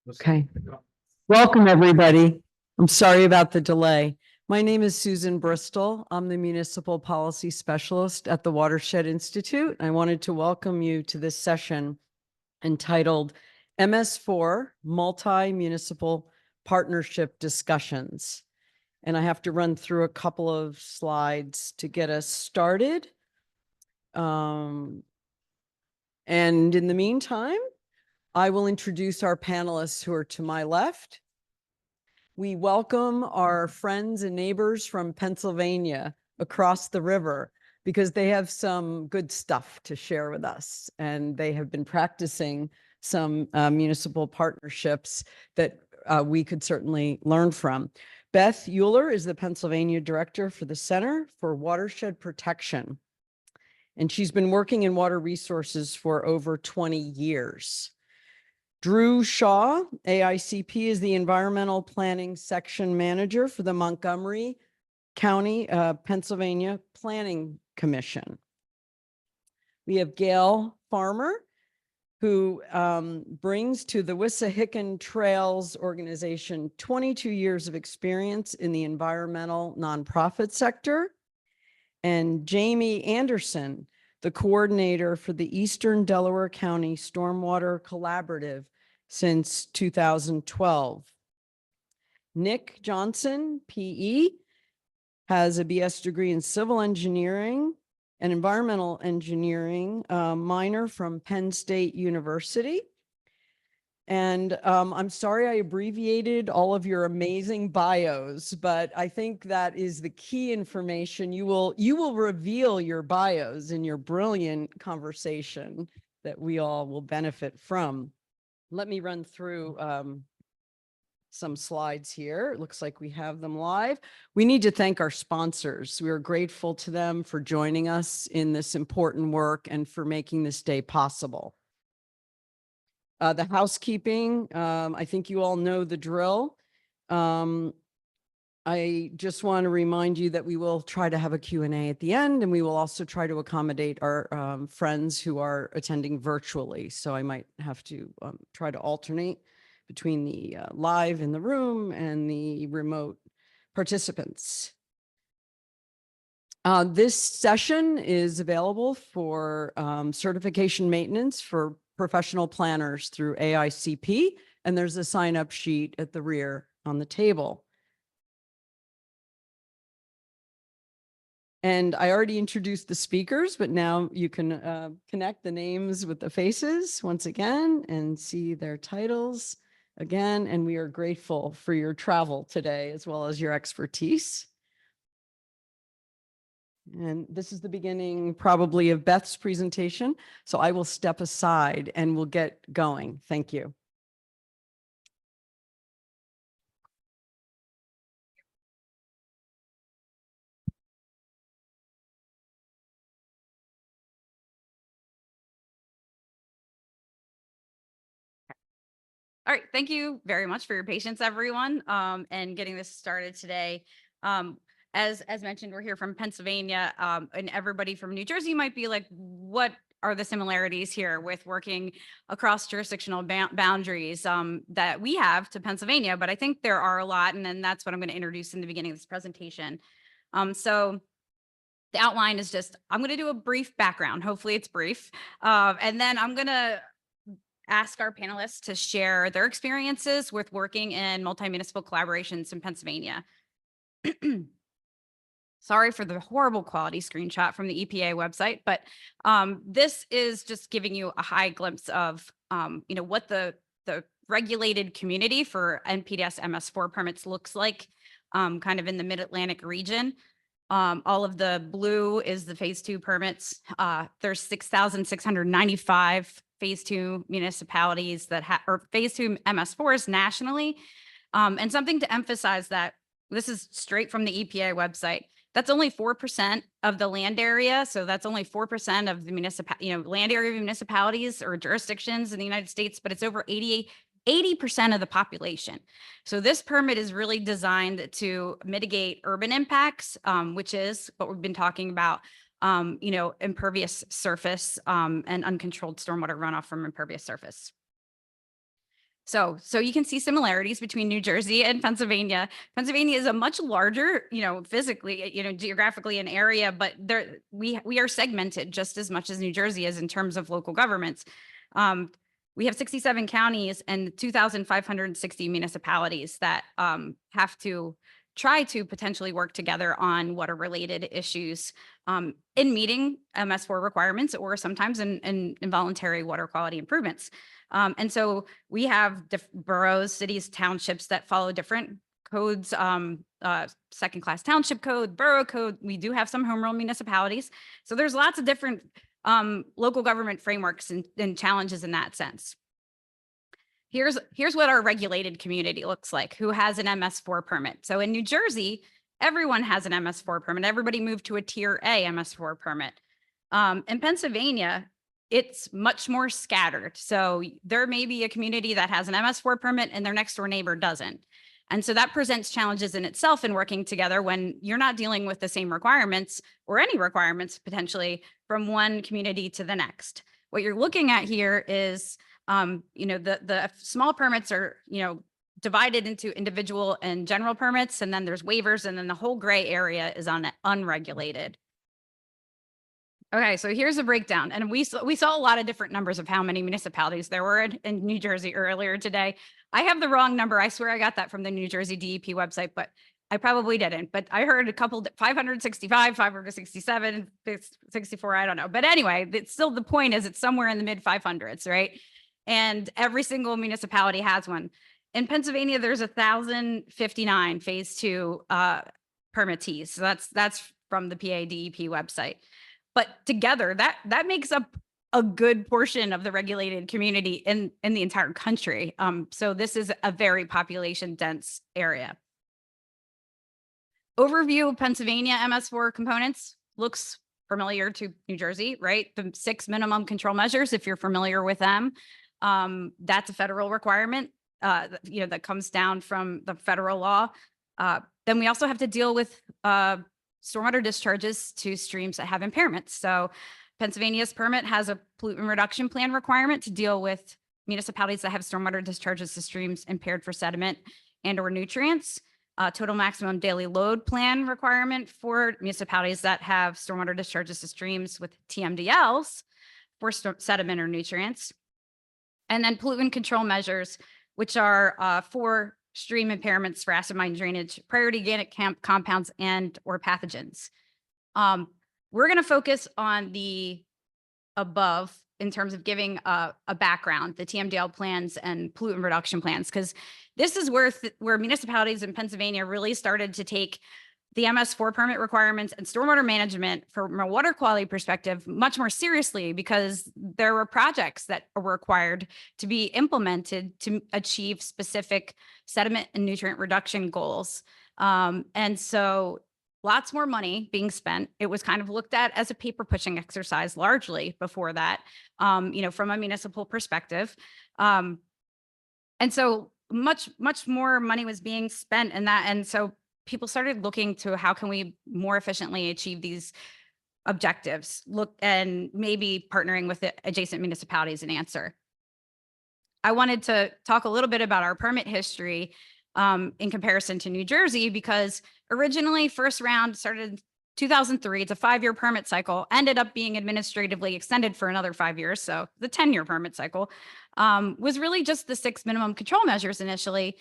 Okay. Welcome, everybody. I'm sorry about the delay. My name is Susan Bristol. I'm the Municipal Policy Specialist at the Watershed Institute. I wanted to welcome you to this session entitled MS4 Multi-Municipal Partnership Discussions. And I have to run through a couple of slides to get us started. And in the meantime, I will introduce our panelists who are to my left. We welcome our friends and neighbors from Pennsylvania across the river because they have some good stuff to share with us. And they have been practicing some municipal partnerships that we could certainly learn from. Beth Euler is the Pennsylvania Director for the Center for Watershed Protection. And she's been working in water resources for over 20 years. Drew Shaw, AICP, is the Environmental Planning Section Manager for the Montgomery County, Pennsylvania Planning Commission. We have Gail Farmer, who brings to the Wissahickon Trails organization 22 years of experience in the environmental nonprofit sector. And Jamie Anderson, the coordinator for the Eastern Delaware County Stormwater Collaborative since 2012. Nick Johnson, PE, has a BS degree in civil engineering and environmental engineering, minor from Penn State University. And I'm sorry I abbreviated all of your amazing bios, but I think that is the key information. You will reveal your bios in your brilliant conversation that we all will benefit from. Let me run through some slides here. It looks like we have them live. We need to thank our sponsors. We are grateful to them for joining us in this important work and for making this day possible. The housekeeping, I think you all know the drill. I just want to remind you that we will try to have a Q&A at the end, and we will also try to accommodate our friends who are attending virtually. So I might have to try to alternate between the live in the room and the remote participants. This session is available for certification maintenance for professional planners through AICP, and there's a sign-up sheet at the rear on the table. And I already introduced the speakers, but now you can connect the names with the faces once again and see their titles again. And we are grateful for your travel today, as well as your expertise. And this is the beginning probably of Beth's presentation. So I will step aside and we'll get going. Thank you. All right, thank you very much for your patience, everyone, and getting this started today. As mentioned, we're here from Pennsylvania, and everybody from New Jersey might be like, what are the similarities here with working across jurisdictional boundaries that we have to Pennsylvania? But I think there are a lot, and then that's what I'm going to introduce in the beginning of this presentation. So the outline is just, I'm going to do a brief background. Hopefully it's brief. And then I'm going to ask our panelists to share their experiences with working in multi-municipal collaborations in Pennsylvania. Sorry for the horrible quality screenshot from the EPA website, but this is just giving you a high glimpse of what the regulated community for NPDES MS4 permits looks like, kind of in the Mid-Atlantic region. All of the blue is the phase 2 permits. There's 6,695 phase 2 municipalities that have, or phase 2 MS4s nationally. And something to emphasize that this is straight from the EPA website. That's only 4% of the land area. So that's only 4% of the land area of municipalities or jurisdictions in the United States, but it's over 80% of the population. So this permit is really designed to mitigate urban impacts, which is what we've been talking about, impervious surface and uncontrolled stormwater runoff from impervious surface. So you can see similarities between New Jersey and Pennsylvania. Pennsylvania is a much larger, physically, geographically an area, but we are segmented just as much as New Jersey is in terms of local governments. We have 67 counties and 2,560 municipalities that have to try to potentially work together on water related issues in meeting MS4 requirements or sometimes in involuntary water quality improvements. And so we have boroughs, cities, townships that follow different codes, second class township code, borough code. We do have some home rule municipalities. So there's lots of different local government frameworks and challenges in that sense. Here's what our regulated community looks like, who has an MS4 permit. So in New Jersey, everyone has an MS4 permit. Everybody moved to a tier A MS4 permit. In Pennsylvania, it's much more scattered. So there may be a community that has an MS4 permit and their next door neighbor doesn't. And so that presents challenges in itself in working together when you're not dealing with the same requirements or any requirements potentially from one community to the next. What you're looking at here is the small permits are, divided into individual and general permits, and then there's waivers, and then the whole gray area is on unregulated. Okay, so here's a breakdown, and we saw a lot of different numbers of how many municipalities there were in New Jersey earlier today. I have the wrong number. I swear I got that from the New Jersey DEP website, but I probably didn't. But I heard a couple, 565, 567, 64, I don't know. But anyway, it's still, the point is it's somewhere in the mid 500s, right? And every single municipality has one. In Pennsylvania, there's 1,059 phase 2 permittees. So that's from the PADEP website. But together, that makes up a good portion of the regulated community in the entire country. So this is a very population dense area. Overview of Pennsylvania MS4 components looks familiar to New Jersey, right? The 6 minimum control measures, if you're familiar with them, that's a federal requirement, that comes down from the federal law. Then we also have to deal with stormwater discharges to streams that have impairments. So Pennsylvania's permit has a pollutant reduction plan requirement to deal with municipalities that have stormwater discharges to streams impaired for sediment and or nutrients. Total maximum daily load plan requirement for municipalities that have stormwater discharges to streams with TMDLs for sediment or nutrients. And then pollutant control measures, which are for stream impairments for acid mine drainage, priority organic compounds, and or pathogens. We're going to focus on the above in terms of giving a background, the TMDL plans and pollutant reduction plans, because this is where municipalities in Pennsylvania really started to take the MS4 permit requirements and stormwater management from a water quality perspective much more seriously, because there were projects that were required to be implemented to achieve specific sediment and nutrient reduction goals. And so lots more money being spent. It was kind of looked at as a paper pushing exercise largely before that, from a municipal perspective. And so much more money was being spent in that. And so people started looking to how can we more efficiently achieve these objectives, and maybe partnering with the adjacent municipalities an answer. I wanted to talk a little bit about our permit history in comparison to New Jersey, because originally first round started 2003. It's a 5-year permit cycle, ended up being administratively extended for another 5 years. So the 10-year permit cycle was really just the 6 minimum control measures initially.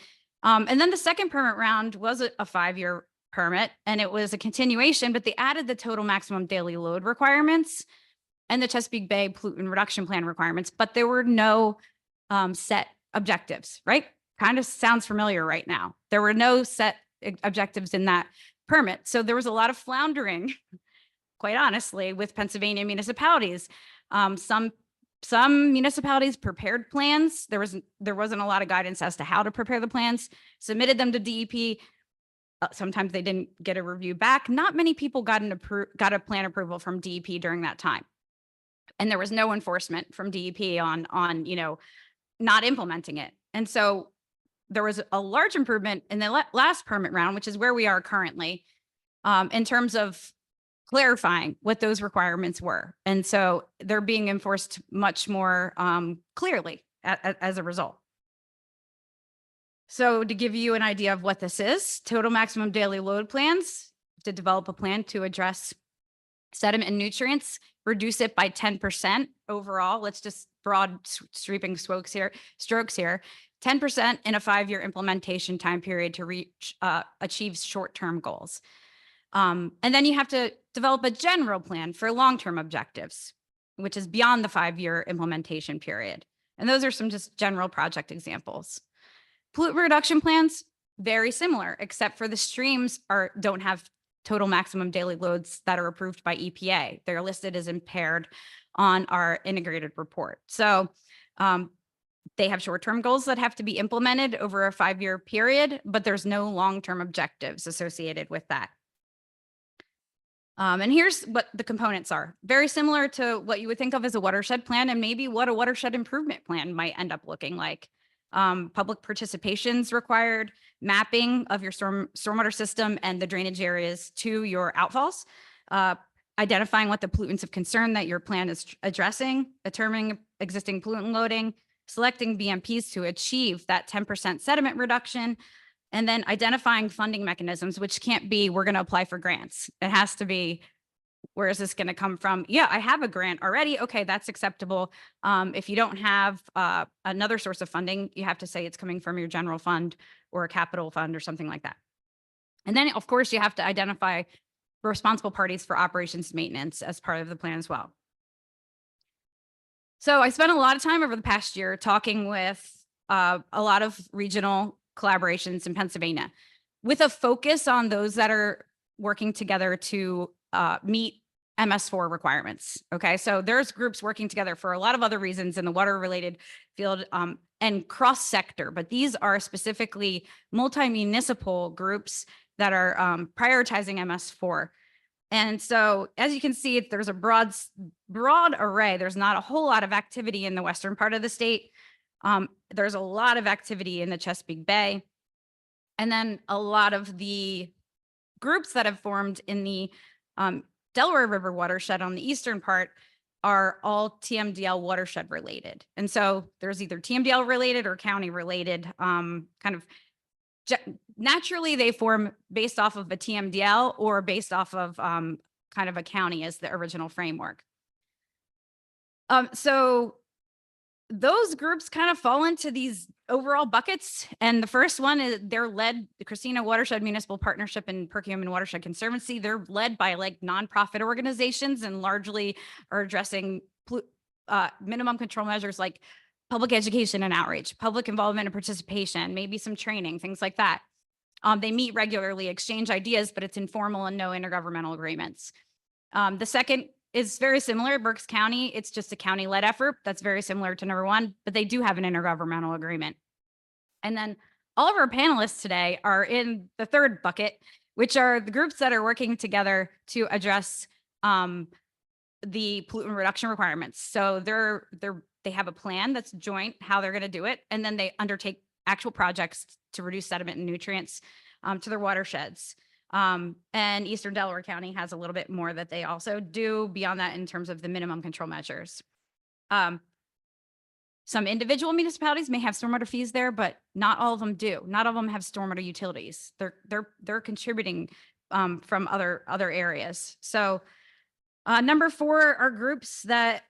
And then the second permit round was a 5-year permit, and it was a continuation, but they added the total maximum daily load requirements and the Chesapeake Bay pollutant reduction plan requirements, but there were no set objectives, right? Kind of sounds familiar right now. There were no set objectives in that permit. So there was a lot of floundering, quite honestly, with Pennsylvania municipalities. Some municipalities prepared plans. There wasn't a lot of guidance as to how to prepare the plans, submitted them to DEP. Sometimes they didn't get a review back. Not many people got a plan approval from DEP during that time. And there was no enforcement from DEP on not implementing it. And so there was a large improvement in the last permit round, which is where we are currently, in terms of clarifying what those requirements were. And so they're being enforced much more clearly as a result. So to give you an idea of what this is, total maximum daily load plans, to develop a plan to address sediment and nutrients, reduce it by 10% overall. Let's just broad sweeping strokes here, 10% in a 5-year implementation time period to reach, achieve short-term goals. And then you have to develop a general plan for long-term objectives, which is beyond the 5-year implementation period. And those are some just general project examples. Pollutant reduction plans, very similar, except for the streams don't have total maximum daily loads that are approved by EPA. They're listed as impaired on our integrated report. So they have short-term goals that have to be implemented over a 5-year period, but there's no long-term objectives associated with that. And here's what the components are. Very similar to what you would think of as a watershed plan and maybe what a watershed improvement plan might end up looking like. Public participation's required, mapping of your stormwater system and the drainage areas to your outfalls, identifying what the pollutants of concern that your plan is addressing, determining existing pollutant loading, selecting BMPs to achieve that 10% sediment reduction, and then identifying funding mechanisms, which can't be, we're going to apply for grants. It has to be, where is this going to come from? Yeah, I have a grant already. Okay, that's acceptable. If you don't have another source of funding, you have to say it's coming from your general fund or a capital fund or something like that. And then, of course, you have to identify responsible parties for operations and maintenance as part of the plan as well. So I spent a lot of time over the past year talking with a lot of regional collaborations in Pennsylvania with a focus on those that are working together to meet MS4 requirements. Okay, so there's groups working together for a lot of other reasons in the water related field and cross sector, but these are specifically multi-municipal groups that are prioritizing MS4. And so as you can see, there's a broad array. There's not a whole lot of activity in the western part of the state. There's a lot of activity in the Chesapeake Bay. And then a lot of the groups that have formed in the Delaware River watershed on the eastern part are all TMDL watershed related. And so there's either TMDL related or county related, kind of naturally they form based off of a TMDL or based off of kind of a county as the original framework. So those groups kind of fall into these overall buckets. And the first one is they're led, the Christina Watershed Municipal Partnership and Perkiomen Watershed Conservancy. They're led by like nonprofit organizations and largely are addressing minimum control measures like public education and outreach, public involvement and participation, maybe some training, things like that. They meet regularly, exchange ideas, but it's informal and no intergovernmental agreements. The second is very similar. Berks County, it's just a county-led effort. That's very similar to number one, but they do have an intergovernmental agreement. And then all of our panelists today are in the third bucket, which are the groups that are working together to address the pollutant reduction requirements. So they have a plan that's joint, how they're going to do it, and then they undertake actual projects to reduce sediment and nutrients to their watersheds. And Eastern Delaware County has a little bit more that they also do beyond that in terms of the minimum control measures. Some individual municipalities may have stormwater fees there, but not all of them do. Not all of them have stormwater utilities. They're contributing from other areas. So number 4 are groups that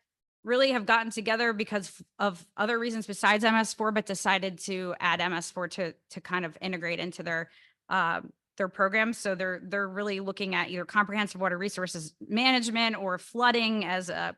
really have gotten together because of other reasons besides MS4, but decided to add MS4 to kind of integrate into their programs. So they're really looking at either comprehensive water resources management or flooding as a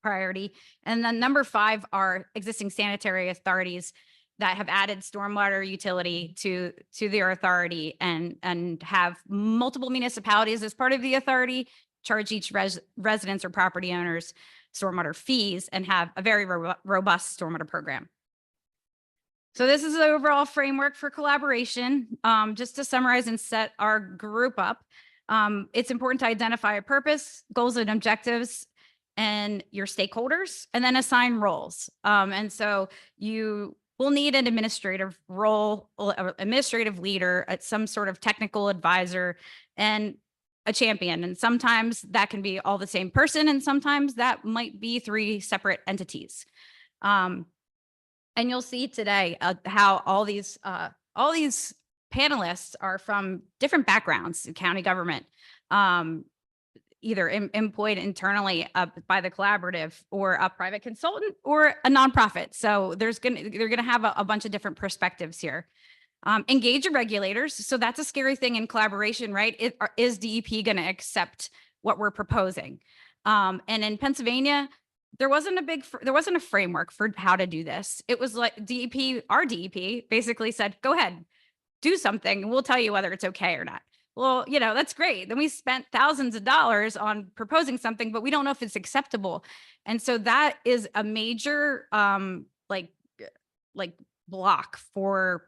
priority. And then number 5 are existing sanitary authorities that have added stormwater utility to their authority and have multiple municipalities as part of the authority, charge each residents or property owners stormwater fees, and have a very robust stormwater program. So this is the overall framework for collaboration. Just to summarize and set our group up, it's important to identify a purpose, goals and objectives, and your stakeholders, and then assign roles. And so you will need an administrative role, administrative leader, some sort of technical advisor, and a champion. And sometimes that can be all the same person, and sometimes that might be 3 separate entities. And you'll see today how all these all these panelists are from different backgrounds in county government, either employed internally by the collaborative, or a private consultant, or a nonprofit. So they're gonna have a bunch of different perspectives here. Engage your regulators. So that's a scary thing in collaboration, right? Is DEP going to accept what we're proposing? And in Pennsylvania, there wasn't a framework for how to do this. It was like our DEP basically said, go ahead, do something, and we'll tell you whether it's okay or not. Well, that's great. Then we spent thousands of dollars on proposing something, but we don't know if it's acceptable. And so that is a major like block for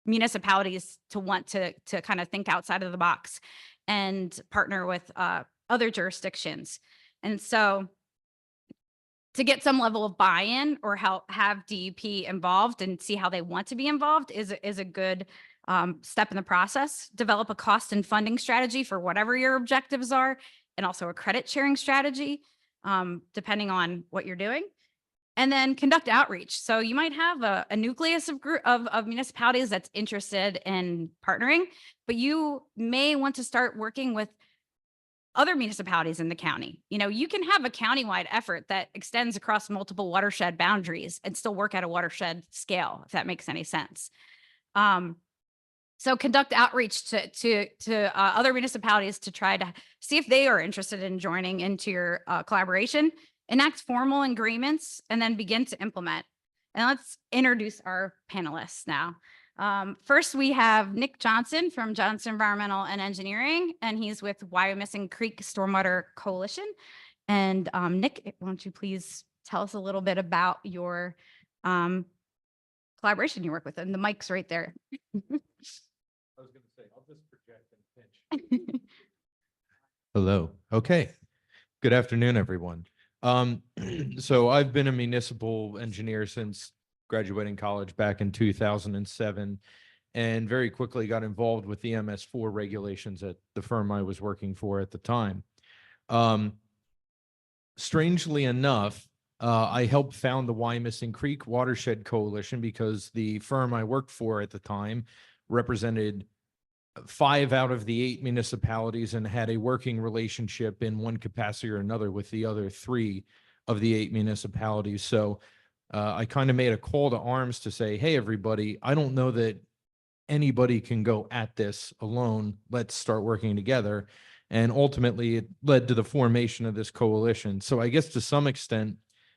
municipalities to want to kind of think outside of the box and partner with other jurisdictions. And so to get some level of buy-in, or have DEP involved and see how they want to be involved, is a good step in the process. Develop a cost and funding strategy for whatever your objectives are, and also a credit sharing strategy, depending on what you're doing. And then conduct outreach. So you might have a nucleus of municipalities that's interested in partnering, but you may want to start working with other municipalities in the county. You can have a countywide effort that extends across multiple watershed boundaries and still work at a watershed scale, if that makes any sense. So conduct outreach to other municipalities to try to see if they are interested in joining into your collaboration. Enact formal agreements, and then begin to implement. And let's introduce our panelists now. First, we have Nick Johnson from Johnson Environmental and Engineering, and he's with Wyomissing Creek Stormwater Coalition. And Nick, why don't you please tell us a little bit about your collaboration you work with? And the mic's right there. I was going to say, I'll just project and pinch. Hello. Okay. Good afternoon, everyone. So I've been a municipal engineer since graduating college back in 2007, and very quickly got involved with the MS4 regulations at the firm I was working for at the time. Strangely enough, I helped found the Wyomissing Creek Watershed Coalition because the firm I worked for at the time represented 5 out of the 8 municipalities and had a working relationship in one capacity or another with the other 3 of the 8 municipalities. So I kind of made a call to arms to say, hey, everybody, I don't know that anybody can go at this alone. Let's start working together. And ultimately, it led to the formation of this coalition. So I guess to some extent,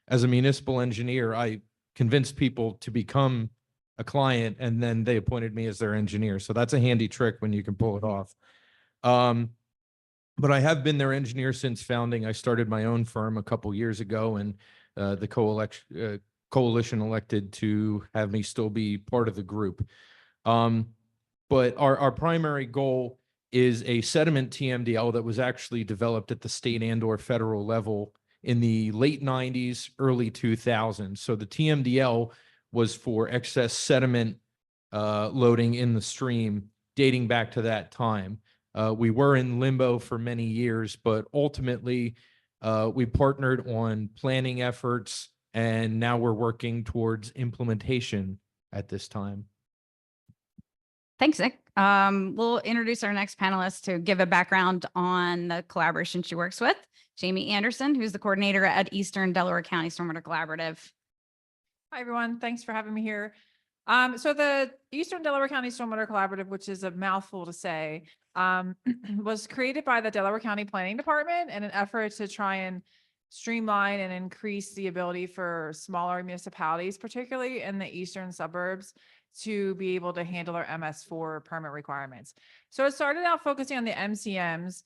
as a municipal engineer, I convinced people to become a client, and then they appointed me as their engineer. So that's a handy trick when you can pull it off. But I have been their engineer since founding. I started my own firm a couple years ago, and the coalition elected to have me still be part of the group. But our primary goal is a sediment TMDL that was actually developed at the state and/or federal level in the late 90s, early 2000s. So the TMDL was for excess sediment loading in the stream dating back to that time. We were in limbo for many years, but ultimately we partnered on planning efforts, and now we're working towards implementation at this time. Thanks, Nick. We'll introduce our next panelist to give a background on the collaboration she works with. Jamie Anderson, who's the coordinator at Eastern Delaware County Stormwater Collaborative. Hi, everyone. Thanks for having me here. So the Eastern Delaware County Stormwater Collaborative, which is a mouthful to say, was created by the Delaware County Planning Department in an effort to try and streamline and increase the ability for smaller municipalities, particularly in the eastern suburbs, to be able to handle their MS4 permit requirements. So it started out focusing on the MCMs.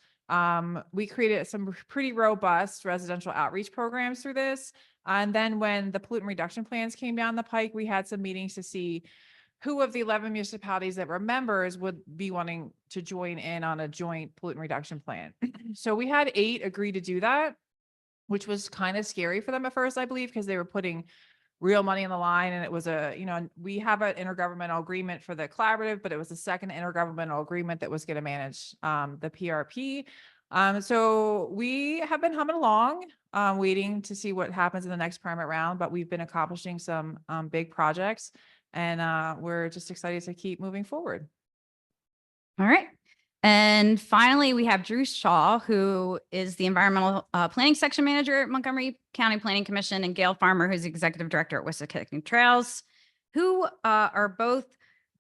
We created some pretty robust residential outreach programs through this. And then when the pollutant reduction plans came down the pike, we had some meetings to see who of the 11 municipalities that were members would be wanting to join in on a joint pollutant reduction plan. So we had 8 agree to do that, which was kind of scary for them at first, I believe, because they were putting real money on the line. And it was we have an intergovernmental agreement for the collaborative, but it was the second intergovernmental agreement that was going to manage the PRP. So we have been humming along, waiting to see what happens in the next permit round, but we've been accomplishing some big projects. And we're just excited to keep moving forward. All right. And finally, we have Drew Shaw, who is the Environmental Planning Section Manager at Montgomery County Planning Commission, and Gail Farmer, who's Executive Director at Wissahickon Trails, who are both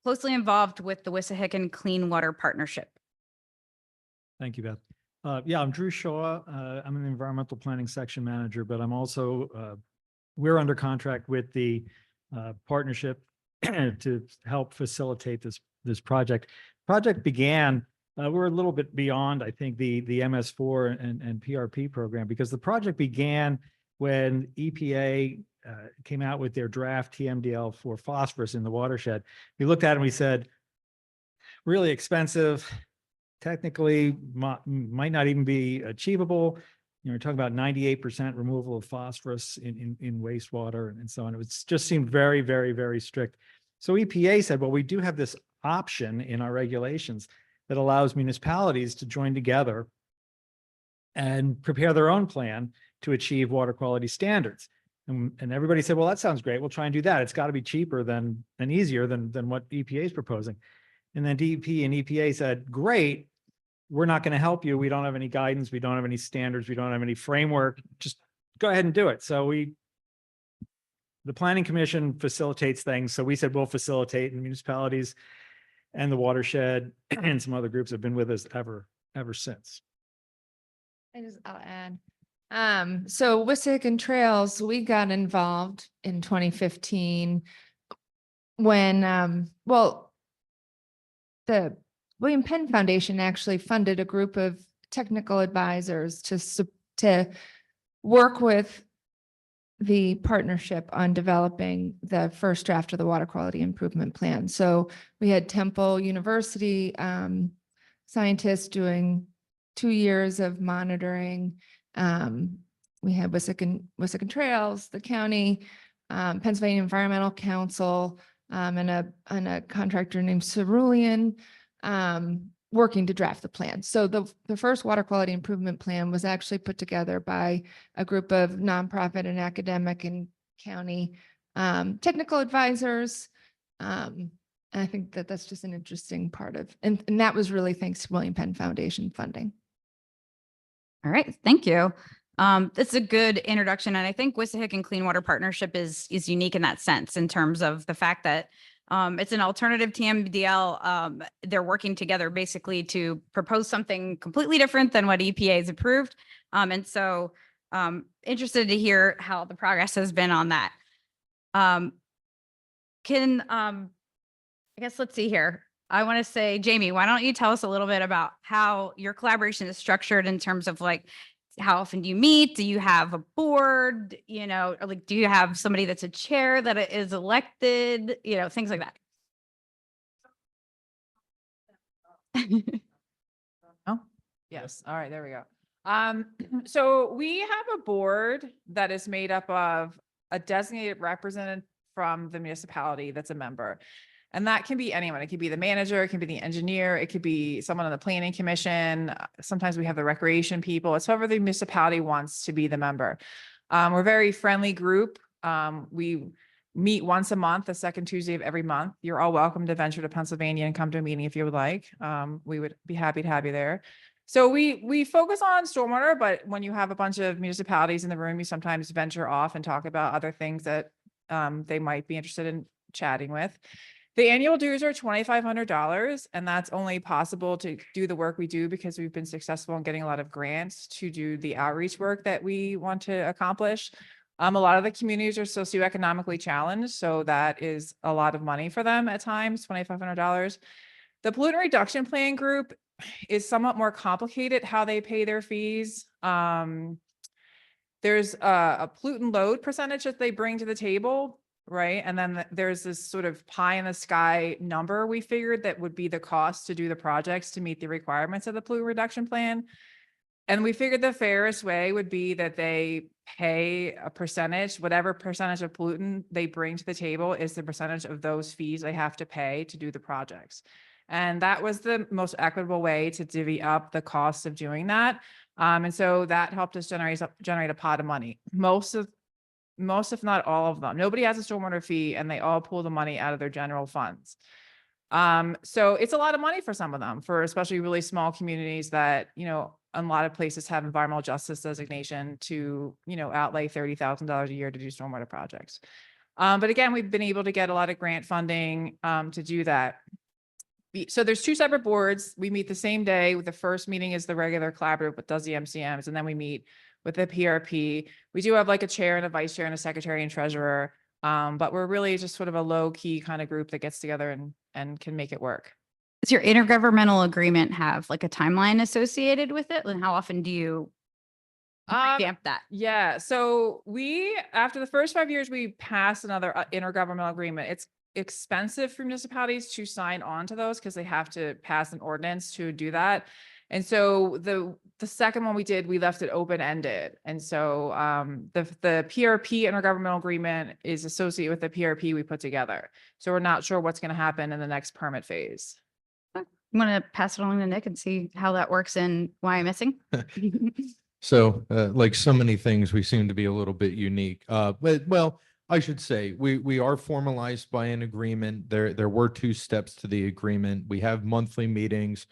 closely involved with the Wissahickon Clean Water Partnership. Thank you, Beth. Yeah, I'm Drew Shaw. I'm an environmental planning section manager, but I'm also, we're under contract with the partnership to help facilitate this project. Project began, we're a little bit beyond, I think, the MS4 and PRP program, because the project began when EPA came out with their draft TMDL for phosphorus in the watershed. We looked at it and we said, really expensive, technically might not even be achievable. You know, we're talking about 98% removal of phosphorus in wastewater and so on. It was just seemed very, very, very strict. So EPA said, well, we do have this option in our regulations that allows municipalities to join together and prepare their own plan to achieve water quality standards. And everybody said, well, that sounds great. We'll try and do that. It's got to be cheaper and easier than what EPA is proposing. And then DEP and EPA said, great, we're not going to help you. We don't have any guidance. We don't have any standards. We don't have any framework. Just go ahead and do it. So the Planning Commission facilitates things. So we said, we'll facilitate, and municipalities and the Watershed and some other groups have been with us ever since. I'll add. So Wissahickon Trails, we got involved in 2015 when, the William Penn Foundation actually funded a group of technical advisors to work with the partnership on developing the first draft of the water quality improvement plan. So we had Temple University scientists doing 2 years of monitoring. We had Wissahickon Trails, the county, Pennsylvania Environmental Council, and a contractor named Cerulean, working to draft the plan. So the first water quality improvement plan was actually put together by a group of nonprofit and academic and county technical advisors. And I think that that's just an interesting part of, and that was really thanks to William Penn Foundation funding. All right, thank you. That's a good introduction. And I think Wissahickon Clean Water Partnership is unique in that sense, in terms of the fact that it's an alternative TMDL. They're working together basically to propose something completely different than what EPA has approved. And so interested to hear how the progress has been on that. I guess, let's see here. I want to say, Jamie, why don't you tell us a little bit about how your collaboration is structured in terms of, like, how often do you meet? Do you have a board? You know, or like, do you have somebody that's a chair that is elected? You know, things like that. Oh, yes. All right, there we go. So we have a board that is made up of a designated representative from the municipality that's a member. And that can be anyone. It could be the manager, it can be the engineer, it could be someone on the planning commission. Sometimes we have the recreation people. It's whoever the municipality wants to be the member. We're a very friendly group. We meet once a month, the second Tuesday of every month. You're all welcome to venture to Pennsylvania and come to a meeting if you would like. We would be happy to have you there. So we focus on stormwater, but when you have a bunch of municipalities in the room, you sometimes venture off and talk about other things that they might be interested in chatting with. The annual dues are $2,500, and that's only possible to do the work we do because we've been successful in getting a lot of grants to do the outreach work that we want to accomplish. A lot of the communities are socioeconomically challenged, so that is a lot of money for them at times, $2,500. The pollutant reduction plan group is somewhat more complicated how they pay their fees. There's a pollutant load percentage that they bring to the table. Right. And then there's this sort of pie in the sky number we figured that would be the cost to do the projects to meet the requirements of the pollutant reduction plan. And we figured the fairest way would be that they pay a percentage, whatever percentage of pollutant they bring to the table is the percentage of those fees they have to pay to do the projects. And that was the most equitable way to divvy up the cost of doing that. And so that helped us generate a pot of money. Most of most, if not all of them. Nobody has a stormwater fee and they all pull the money out of their general funds. So it's a lot of money for some of them, for especially really small communities that, a lot of places have environmental justice designation to, outlay $30,000 a year to do stormwater projects. But again, we've been able to get a lot of grant funding, to do that. So there's two separate boards. We meet the same day. The first meeting is the regular collaborative that does the MCMs, and then we meet with the PRP. We do have like a chair and a vice chair and a secretary and treasurer. But we're really just sort of a low key kind of group that gets together and can make it work. Does your intergovernmental agreement have like a timeline associated with it? And how often do you stamp that? Yeah. So after the first 5 years, we passed another intergovernmental agreement. It's expensive for municipalities to sign on to those because they have to pass an ordinance to do that. And so the second one we did, we left it open-ended. And so the PRP intergovernmental agreement is associated with the PRP we put together. So we're not sure what's going to happen in the next permit phase. I'm going to pass it along to Nick and see how that works in Wyomissing. So like so many things, we seem to be a little bit unique. But well, I should say we are formalized by an agreement. There were 2 steps to the agreement. We have monthly meetings.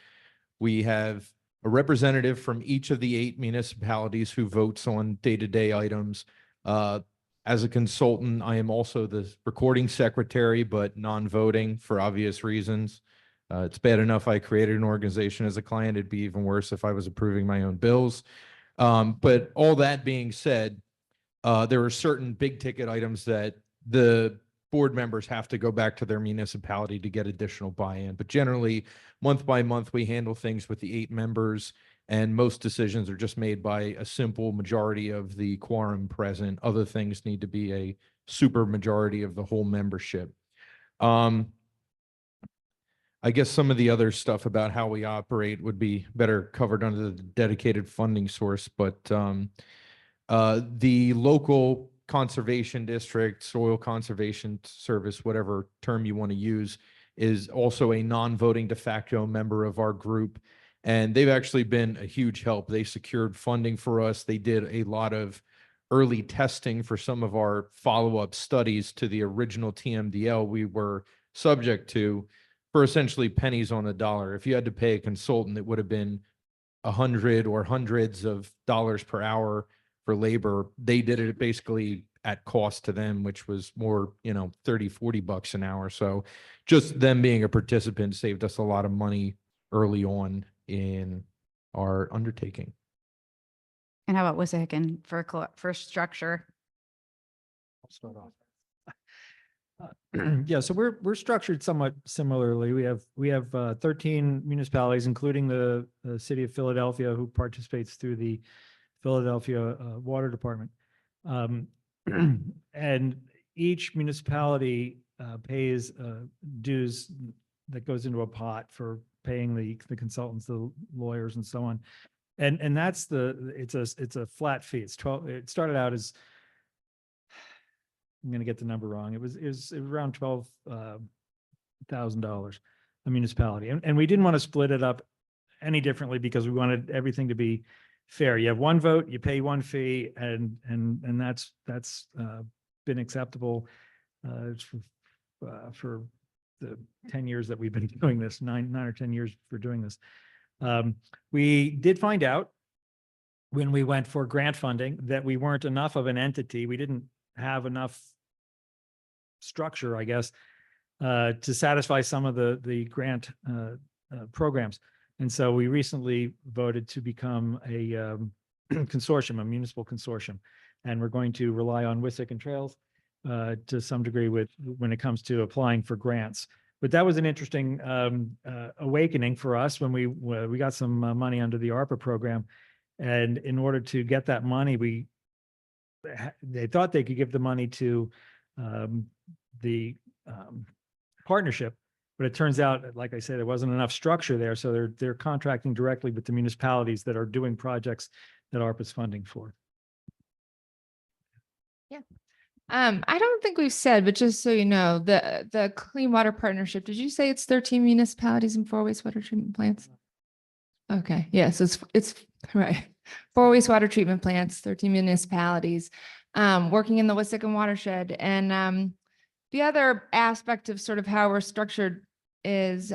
We have a representative from each of the 8 municipalities who votes on day-to-day items. As a consultant, I am also the recording secretary, but non-voting for obvious reasons. It's bad enough I created an organization as a client. It'd be even worse if I was approving my own bills. But all that being said, there are certain big ticket items that the board members have to go back to their municipality to get additional buy-in. But generally, month by month, we handle things with the 8 members, and most decisions are just made by a simple majority of the quorum present. Other things need to be a super majority of the whole membership. I guess some of the other stuff about how we operate would be better covered under the dedicated funding source, but the local conservation district, soil conservation service, whatever term you want to use, is also a non-voting de facto member of our group. And they've actually been a huge help. They secured funding for us. They did a lot of early testing for some of our follow-up studies to the original TMDL we were subject to for essentially pennies on the dollar. If you had to pay a consultant, it would have been 100 or hundreds of dollars per hour for labor. They did it basically at cost to them, which was more, 30, 40 bucks an hour. So just them being a participant saved us a lot of money early on in our undertaking. And how about Wissahickon for structure? I'll start off. Yeah, so we're structured somewhat similarly. We have 13 municipalities, including the city of Philadelphia, who participates through the Philadelphia Water Department. And each municipality pays dues that goes into a pot for paying the consultants, the lawyers, and so on. And that's it's a flat fee. It's 12. It started out as, I'm going to get the number wrong. It was around $12,000 a municipality, and we didn't want to split it up any differently because we wanted everything to be fair. You have one vote, you pay one fee, and that's been acceptable for the 10 years that we've been doing this, nine or 10 years for doing this. We did find out when we went for grant funding that we weren't enough of an entity. We didn't have enough structure, I guess, to satisfy some of the grant programs. And so we recently voted to become a consortium, a municipal consortium, and we're going to rely on Wissahickon Trails to some degree when it comes to applying for grants. But that was an interesting awakening for us when we got some money under the ARPA program, and in order to get that money, they thought they could give the money to the partnership. But it turns out, like I said, there wasn't enough structure there. So they're contracting directly with the municipalities that are doing projects that ARPA's funding for. Yeah. I don't think we've said, but just so you know, the Clean Water Partnership, did you say it's 13 municipalities and 4 wastewater treatment plants? Okay. Yes, it's right. 4 wastewater treatment plants, 13 municipalities. working in the Wissahickon watershed. And the other aspect of sort of how we're structured is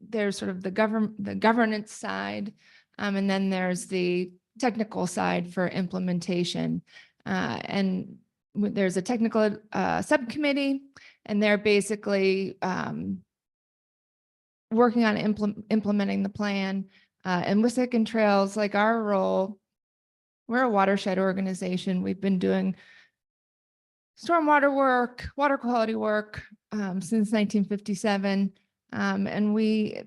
there's sort of the governance side, and then there's the technical side for implementation. And there's a technical subcommittee, and they're basically working on implementing the plan. And Wissahickon Trails, like our role, we're a watershed organization. We've been doing stormwater work, water quality work since 1957. And we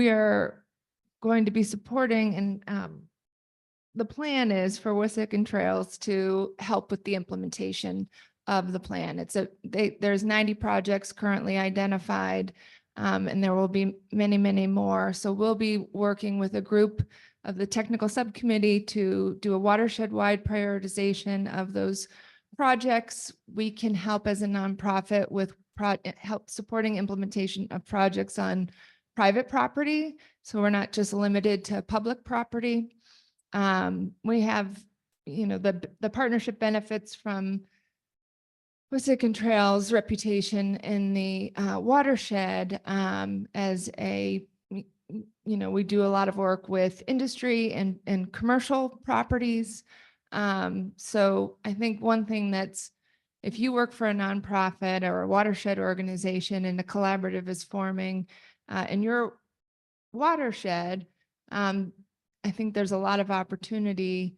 are going to be supporting, and the plan is for Wissahickon Trails to help with the implementation of the plan. There's 90 projects currently identified, and there will be many, many more. So we'll be working with a group of the technical subcommittee to do a watershed-wide prioritization of those projects. We can help as a nonprofit with help supporting implementation of projects on private property. So we're not just limited to public property. We have, the partnership benefits from Wissahickon Trails' reputation in the watershed as we do a lot of work with industry and commercial properties. So I think one thing if you work for a nonprofit or a watershed organization and a collaborative is forming in your watershed, I think there's a lot of opportunity.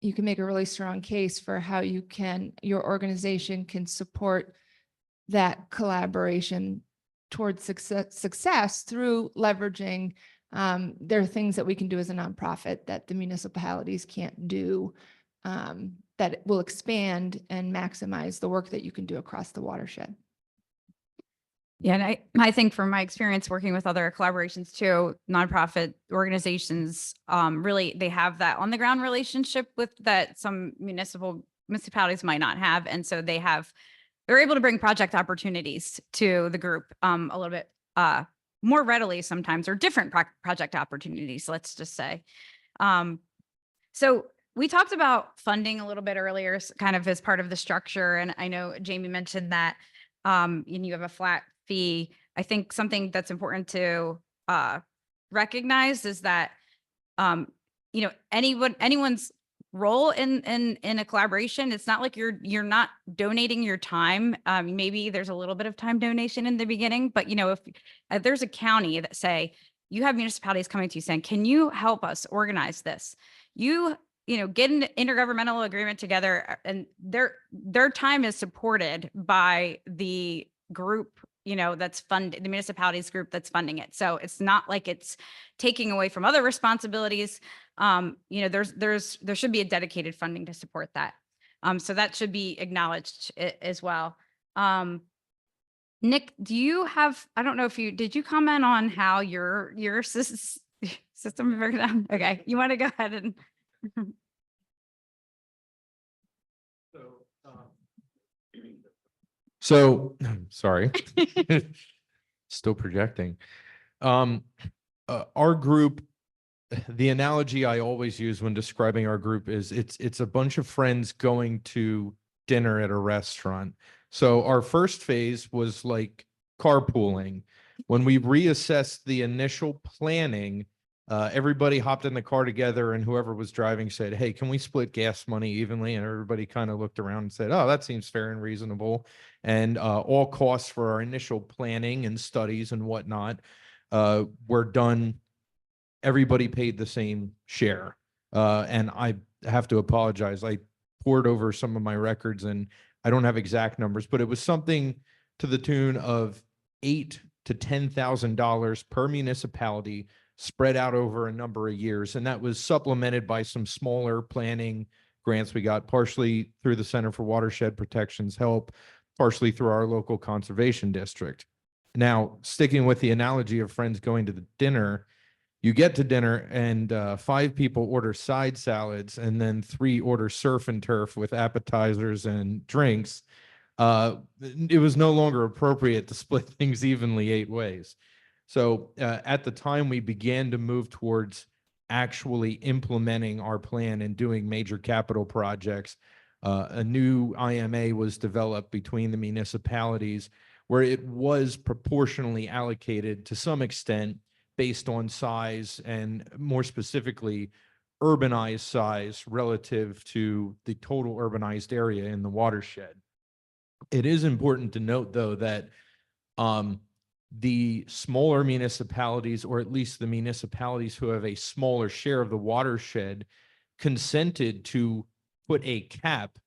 You can make a really strong case for how your organization can support that collaboration towards success through leveraging. There are things that we can do as a nonprofit that the municipalities can't do, that will expand and maximize the work that you can do across the watershed. Yeah, and I think from my experience working with other collaborations too, nonprofit organizations, really, they have that on the ground relationship with that some municipalities might not have. And so they're able to bring project opportunities to the group a little bit more readily sometimes, or different project opportunities, let's just say. So we talked about funding a little bit earlier, kind of as part of the structure. And I know Jamie mentioned that and you have a flat fee. I think something that's important to recognize is that anyone's role in a collaboration, it's not like you're not donating your time. Maybe there's a little bit of time donation in the beginning, but if there's a county that say you have municipalities coming to you saying, can you help us organize this? Get an intergovernmental agreement together, and their time is supported by the group, that's funded, the municipalities group that's funding it. So it's not like it's taking away from other responsibilities. There should be a dedicated funding to support that. So that should be acknowledged as well. Nick, I don't know if did you comment on how your system broke down? Okay, you want to go ahead and. So, sorry, still projecting. Our group, the analogy I always use when describing our group is it's a bunch of friends going to dinner at a restaurant. So our first phase was like carpooling. When we reassessed the initial planning, everybody hopped in the car together, and whoever was driving said, hey, can we split gas money evenly? And everybody kind of looked around and said, oh, that seems fair and reasonable. And all costs for our initial planning and studies and whatnot were done. Everybody paid the same share. And I have to apologize. I poured over some of my records and I don't have exact numbers, but it was something to the tune of $8,000 to $10,000 per municipality spread out over a number of years. And that was supplemented by some smaller planning grants we got, partially through the Center for Watershed Protection's help, partially through our local conservation district. Now, sticking with the analogy of friends going to the dinner, you get to dinner and 5 people order side salads and then 3 order surf and turf with appetizers and drinks. It was no longer appropriate to split things evenly 8 ways. So at the time, we began to move towards actually implementing our plan and doing major capital projects. A new IMA was developed between the municipalities where it was proportionally allocated to some extent based on size and more specifically urbanized size relative to the total urbanized area in the watershed. It is important to note, though, that the smaller municipalities, or at least the municipalities who have a smaller share of the watershed, consented to put a cap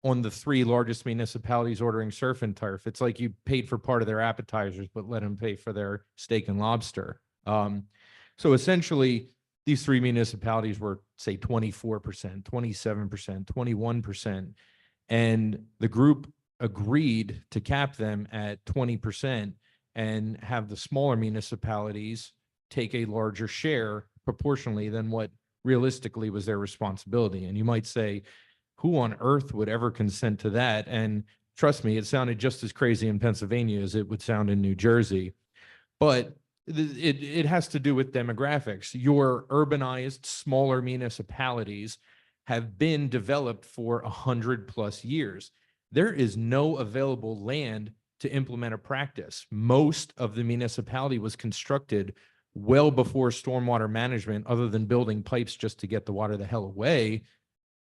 on the 3 largest municipalities ordering surf and turf. It's like you paid for part of their appetizers, but let them pay for their steak and lobster. So essentially, these 3 municipalities were, say, 24%, 27%, 21%, and the group agreed to cap them at 20% and have the smaller municipalities take a larger share proportionally than what realistically was their responsibility. And you might say, who on earth would ever consent to that? And trust me, it sounded just as crazy in Pennsylvania as it would sound in New Jersey. But it has to do with demographics. Your urbanized, smaller municipalities have been developed for 100+ years. There is no available land to implement a practice. Most of the municipality was constructed well before stormwater management, other than building pipes just to get the water the hell away,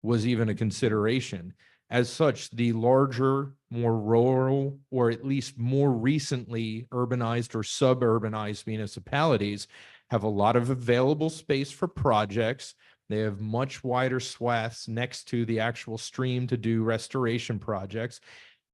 was even a consideration. As such, the larger, more rural, or at least more recently urbanized or suburbanized municipalities have a lot of available space for projects. They have much wider swaths next to the actual stream to do restoration projects.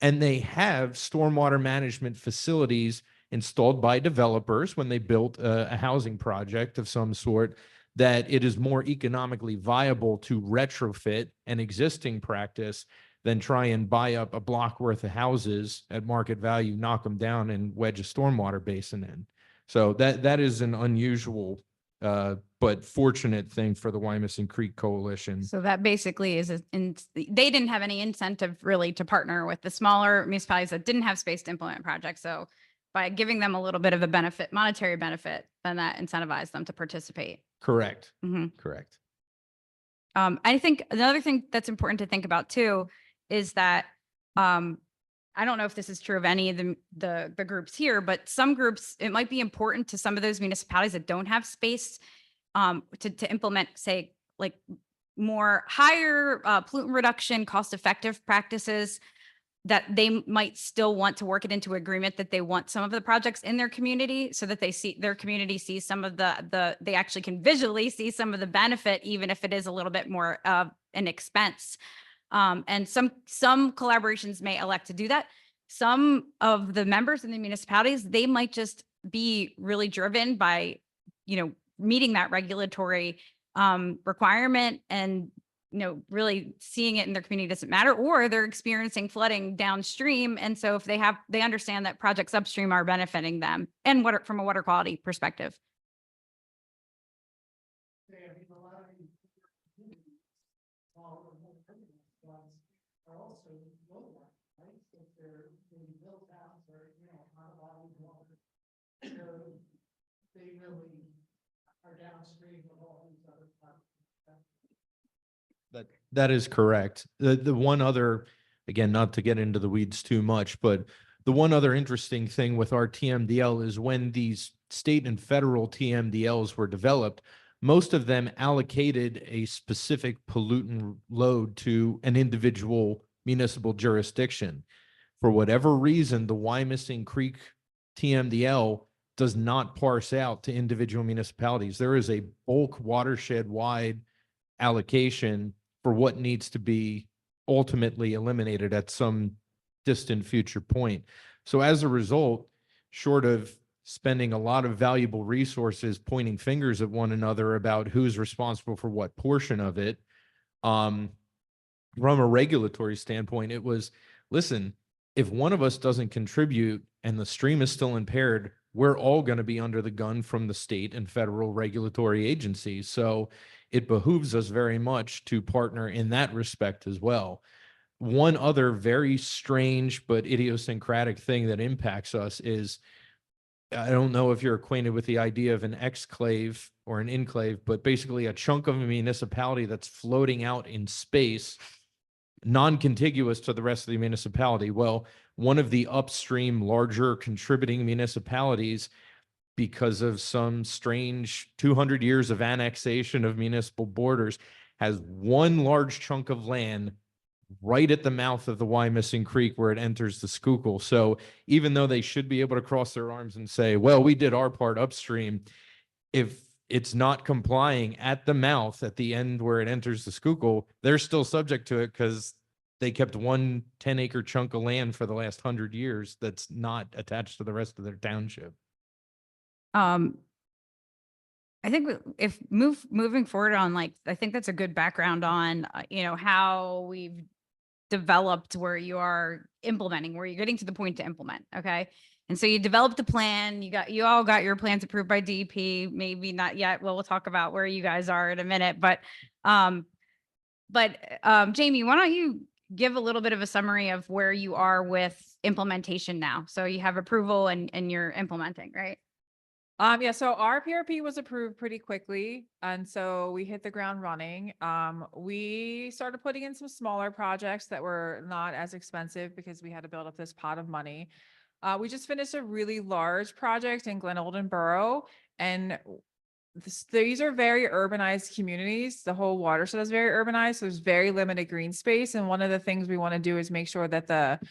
And they have stormwater management facilities installed by developers when they built a housing project of some sort, that it is more economically viable to retrofit an existing practice than try and buy up a block worth of houses at market value, knock them down, and wedge a stormwater basin in. So that is an unusual but fortunate thing for the Wyomissing Creek Coalition. So that basically is, they didn't have any incentive really to partner with the smaller municipalities that didn't have space to implement projects. So by giving them a little bit of a benefit, monetary benefit, then that incentivized them to participate. Correct. Mhm. Correct. I think another thing that's important to think about too is that I don't know if this is true of any of the groups here, but some groups, it might be important to some of those municipalities that don't have space to implement, say, like more higher pollutant reduction, cost-effective practices, that they might still want to work it into agreement that they want some of the projects in their community so that they see their community sees some of they actually can visually see some of the benefit, even if it is a little bit more of an expense. And some collaborations may elect to do that. Some of the members in the municipalities, they might just be really driven by, meeting that regulatory requirement, and really seeing it in their community doesn't matter, or they're experiencing flooding downstream. And so if they understand that projects upstream are benefiting them and from a water quality perspective. They really are downstream of all these other That is correct. The one other, again, not to get into the weeds too much, but the one other interesting thing with our TMDL is when these state and federal TMDLs were developed, most of them allocated a specific pollutant load to an individual municipal jurisdiction. For whatever reason, the Wyomissing Creek TMDL does not parse out to individual municipalities. There is a bulk watershed-wide allocation for what needs to be ultimately eliminated at some distant future point. So as a result, short of spending a lot of valuable resources pointing fingers at one another about who's responsible for what portion of it, from a regulatory standpoint, it was, listen, if one of us doesn't contribute and the stream is still impaired, we're all going to be under the gun from the state and federal regulatory agencies. So it behooves us very much to partner in that respect as well. One other very strange but idiosyncratic thing that impacts us is I don't know if you're acquainted with the idea of an exclave or an enclave, but basically a chunk of a municipality that's floating out in space, non-contiguous to the rest of the municipality. Well, one of the upstream larger contributing municipalities, because of some strange 200 years of annexation of municipal borders, has one large chunk of land right at the mouth of the Wyomissing Creek where it enters the Schuylkill. So even though they should be able to cross their arms and say, well, we did our part upstream, if it's not complying at the mouth at the end where it enters the Schuylkill, they're still subject to it because they kept one 10-acre chunk of land for the last 100 years that's not attached to the rest of their township. I think if moving forward on, like, I think that's a good background on, how we've developed where you are implementing, where you're getting to the point to implement. Okay. And so you developed a plan, you all got your plans approved by DEP, maybe not yet. Well, we'll talk about where you guys are in a minute, but Jamie, why don't you give a little bit of a summary of where you are with implementation now? So you have approval and you're implementing, right? Yeah, so our PRP was approved pretty quickly, and so we hit the ground running. We started putting in some smaller projects that were not as expensive because we had to build up this pot of money. We just finished a really large project in Glen Olden Borough, and these are very urbanized communities. The whole watershed is very urbanized, so there's very limited green space. And one of the things we want to do is make sure that the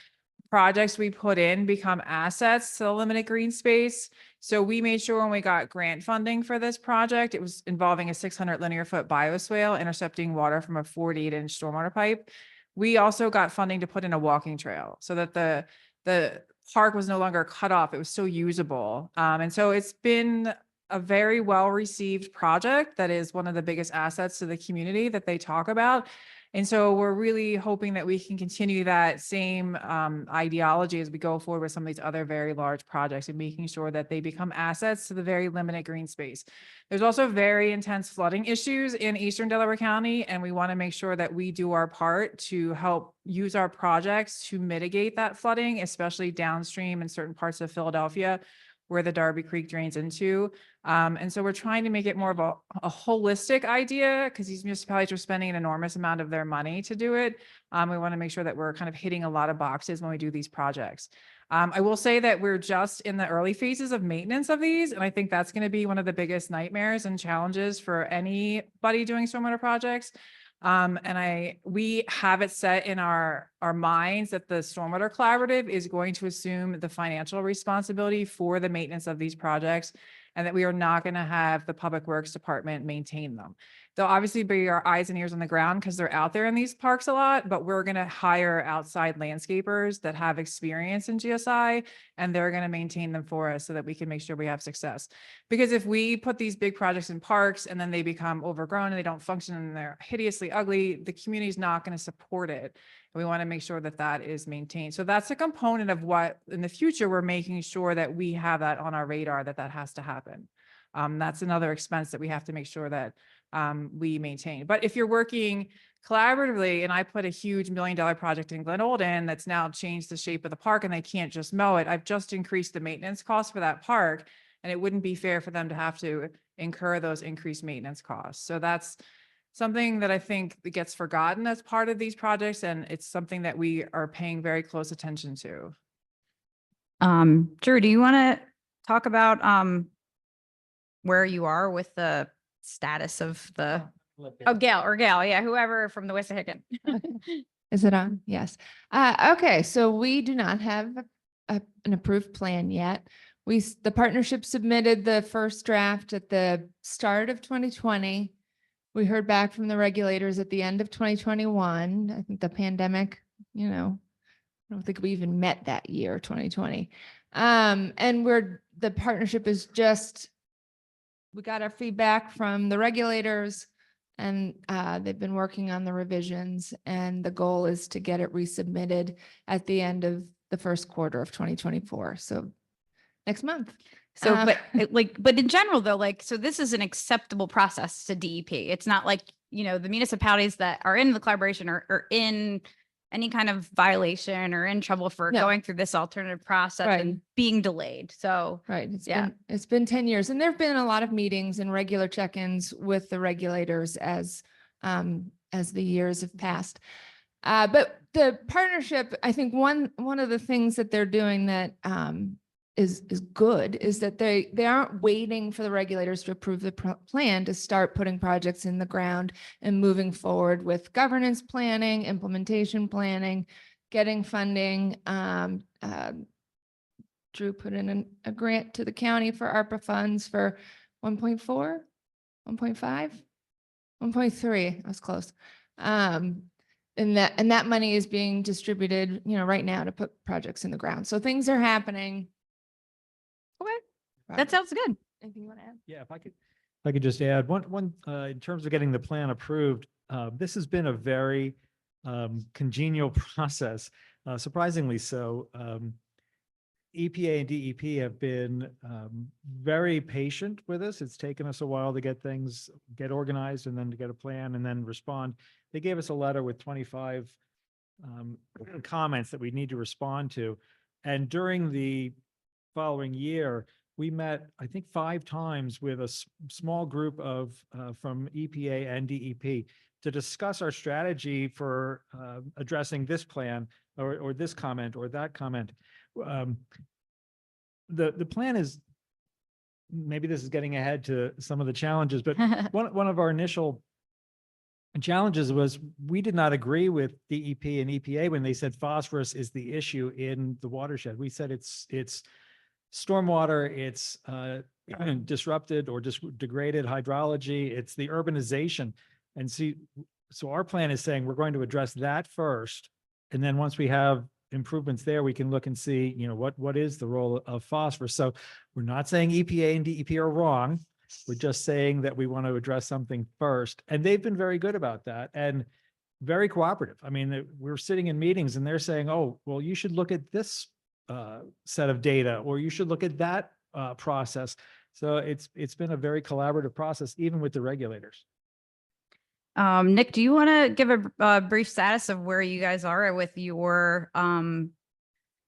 projects we put in become assets to the limited green space. So we made sure when we got grant funding for this project, it was involving a 600 linear foot bioswale intercepting water from a 48-inch stormwater pipe. We also got funding to put in a walking trail so that the park was no longer cut off. It was still usable. And so it's been a very well-received project that is one of the biggest assets to the community that they talk about. And so we're really hoping that we can continue that same ideology as we go forward with some of these other very large projects and making sure that they become assets to the very limited green space. There's also very intense flooding issues in Eastern Delaware County, and we want to make sure that we do our part to help use our projects to mitigate that flooding, especially downstream in certain parts of Philadelphia where the Darby Creek drains into. And so we're trying to make it more of a holistic idea because these municipalities are spending an enormous amount of their money to do it. We want to make sure that we're kind of hitting a lot of boxes when we do these projects. I will say that we're just in the early phases of maintenance of these. And I think that's going to be one of the biggest nightmares and challenges for anybody doing stormwater projects. We have it set in our minds that the Stormwater Collaborative is going to assume the financial responsibility for the maintenance of these projects, and that we are not going to have the Public Works Department maintain them. They'll obviously be our eyes and ears on the ground because they're out there in these parks a lot, but we're going to hire outside landscapers that have experience in GSI, and they're going to maintain them for us so that we can make sure we have success. Because if we put these big projects in parks and then they become overgrown and they don't function and they're hideously ugly, the community is not going to support it. And we want to make sure that that is maintained. So that's a component of what in the future, we're making sure that we have that on our radar, that has to happen. That's another expense that we have to make sure that we maintain. But if you're working collaboratively, and I put a huge $1 million project in Glen Olden that's now changed the shape of the park and they can't just mow it, I've just increased the maintenance costs for that park, and it wouldn't be fair for them to have to incur those increased maintenance costs. So that's something that I think that gets forgotten as part of these projects, and it's something that we are paying very close attention to. Drew, do you want to talk about where you are with the status of the Gail, yeah, whoever from the Wissahickon. Is it on? Yes. Okay, so we do not have an approved plan yet. The partnership submitted the first draft at the start of 2020. We heard back from the regulators at the end of 2021. I think the pandemic, I don't think we even met that year, 2020. And the partnership is just, we got our feedback from the regulators, and they've been working on the revisions, and the goal is to get it resubmitted at the end of the first quarter of 2024. So next month. So, but in general though, so this is an acceptable process to DEP. It's not like, the municipalities that are in the collaboration are in any kind of violation or in trouble for No. going through this alternative process Right. and being delayed. So Right. Yeah. It's been 10 years and there've been a lot of meetings and regular check-ins with the regulators as the years have passed. But the partnership, I think one of the things that they're doing that is good is that they aren't waiting for the regulators to approve the plan to start putting projects in the ground and moving forward with governance planning, implementation planning, getting funding. Drew put in a grant to the county for ARPA funds for 1.4, 1.5, 1.3. I was close. And that money is being distributed, right now to put projects in the ground. So things are happening. okay, that sounds good. Anything you want to add? Yeah, if I could just add one, in terms of getting the plan approved, this has been a very congenial process, surprisingly so. EPA and DEP have been very patient with us. It's taken us a while to get organized and then to get a plan and then respond. They gave us a letter with 25 comments that we need to respond to. And during the following year, we met, I think, 5 times with a small group of from EPA and DEP to discuss our strategy for addressing this plan or this comment or that comment. The plan is, maybe this is getting ahead to some of the challenges, but one of our initial challenges was we did not agree with DEP and EPA when they said phosphorus is the issue in the watershed. We said it's stormwater, it's disrupted or degraded hydrology, it's the urbanization. And so our plan is saying we're going to address that first. And then once we have improvements there, we can look and see, what is the role of phosphorus. So we're not saying EPA and DEP are wrong. We're just saying that we want to address something first. And they've been very good about that and very cooperative. I mean, we're sitting in meetings and they're saying, oh, well, you should look at this set of data, or you should look at that process. So it's been a very collaborative process, even with the regulators. Nick, do you want to give a brief status of where you guys are with your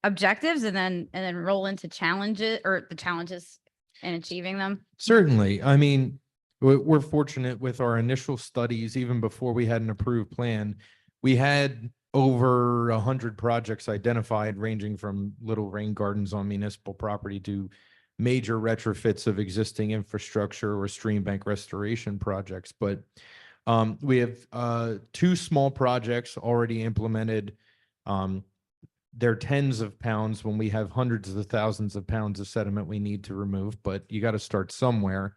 objectives and then roll into challenges or the challenges in achieving them? Certainly. I mean, we're fortunate with our initial studies, even before we had an approved plan, we had over 100 projects identified, ranging from little rain gardens on municipal property to major retrofits of existing infrastructure or stream bank restoration projects. But we have 2 small projects already implemented. They're tens of pounds when we have hundreds of thousands of pounds of sediment we need to remove, but you got to start somewhere.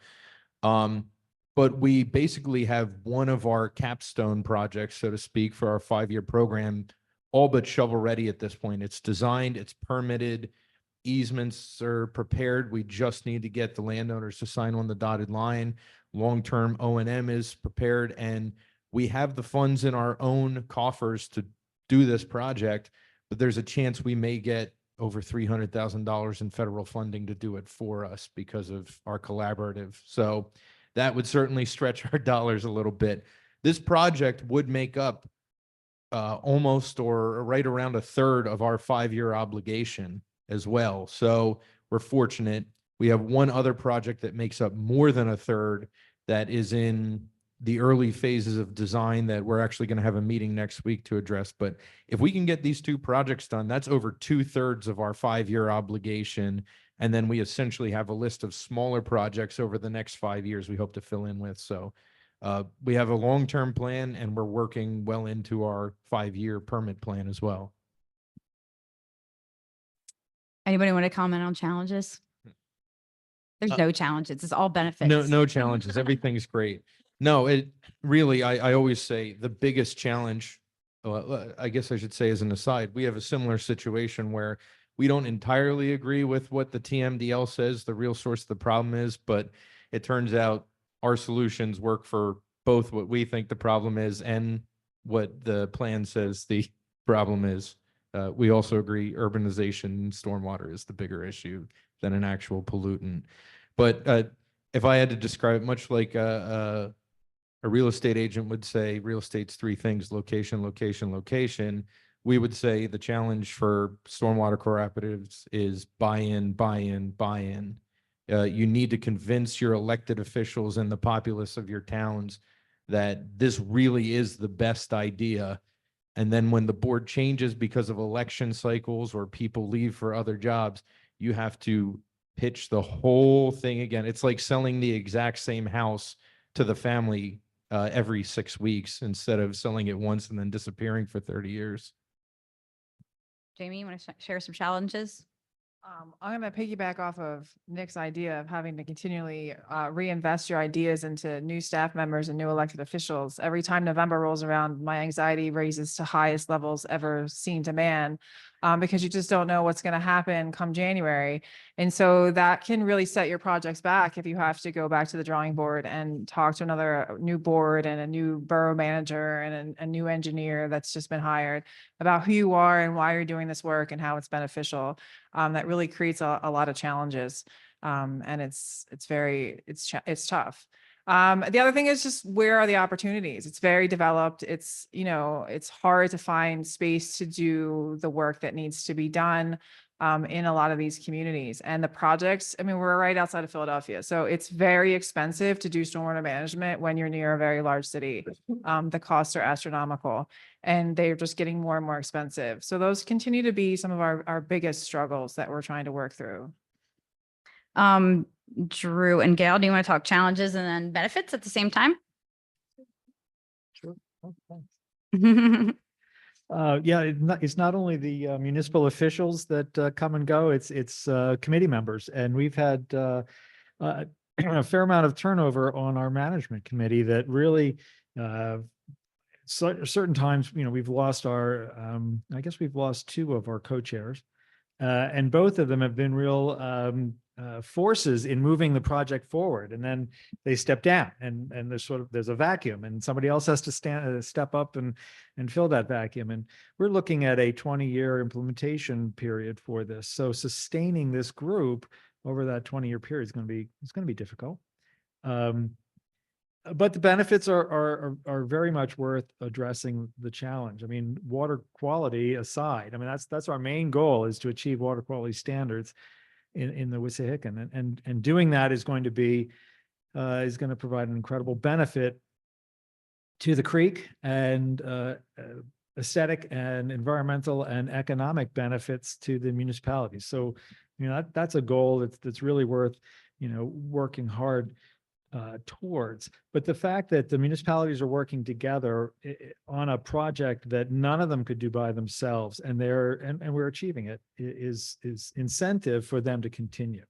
But we basically have one of our capstone projects, so to speak, for our 5-year program, all but shovel ready at this point. It's designed, it's permitted, easements are prepared. We just need to get the landowners to sign on the dotted line. Long-term O&M is prepared, and we have the funds in our own coffers to do this project, but there's a chance we may get over $300,000 in federal funding to do it for us because of our collaborative. So that would certainly stretch our dollars a little bit. This project would make up almost or right around 1/3 of our 5-year obligation as well. So we're fortunate. We have one other project that makes up more than 1/3 that is in the early phases of design that we're actually going to have a meeting next week to address. But if we can get these 2 projects done, that's over 2/3 of our 5-year obligation. And then we essentially have a list of smaller projects over the next 5 years we hope to fill in with. So we have a long-term plan and we're working well into our 5-year permit plan as well. Anybody want to comment on challenges? There's no challenges. It's all benefits. No challenges. Everything's great. No, it really, I always say the biggest challenge, I guess I should say as an aside, we have a similar situation where we don't entirely agree with what the TMDL says the real source of the problem is, but it turns out our solutions work for both what we think the problem is and what the plan says the problem is. We also agree urbanization and stormwater is the bigger issue than an actual pollutant. But if I had to describe it, much like a real estate agent would say, real estate's 3 things: location, location, location. we would say the challenge for stormwater cooperatives is buy-in, buy-in, buy-in. You need to convince your elected officials and the populace of your towns that this really is the best idea. And then when the board changes because of election cycles or people leave for other jobs, you have to pitch the whole thing again. It's like selling the exact same house to the family every 6 weeks instead of selling it once and then disappearing for 30 years. Jamie, you want to share some challenges? I'm going to piggyback off of Nick's idea of having to continually reinvest your ideas into new staff members and new elected officials. Every time November rolls around, my anxiety raises to highest levels ever seen to man, because you just don't know what's going to happen come January. And so that can really set your projects back if you have to go back to the drawing board and talk to another new board and a new borough manager and a new engineer that's just been hired about who you are and why you're doing this work and how it's beneficial. That really creates a lot of challenges. And it's tough. The other thing is just, where are the opportunities? It's very developed. It's, it's hard to find space to do the work that needs to be done in a lot of these communities. And the projects, I mean, we're right outside of Philadelphia, so it's very expensive to do stormwater management when you're near a very large city. The costs are astronomical, and they're just getting more and more expensive. So those continue to be some of our biggest struggles that we're trying to work through. Drew and Gail, do you want to talk challenges and then benefits at the same time? Sure. Oh, thanks. Yeah, it's not only the municipal officials that come and go, it's committee members. And we've had a fair amount of turnover on our management committee that really, certain times, we've lost I guess we've lost 2 of our co-chairs. And both of them have been real forces in moving the project forward, and then they step down, and there's a vacuum, and somebody else has to step up and fill that vacuum. And we're looking at a 20-year implementation period for this. So sustaining this group over that 20-year period is going to be difficult. But the benefits are very much worth addressing the challenge. I mean, water quality aside, I mean, that's our main goal, is to achieve water quality standards in the Wissahickon. And doing that is going to provide an incredible benefit to the creek, and aesthetic and environmental and economic benefits to the municipalities. So, that's a goal that's really worth, working hard towards. But the fact that the municipalities are working together on a project that none of them could do by themselves, and we're achieving it, is incentive for them to continue.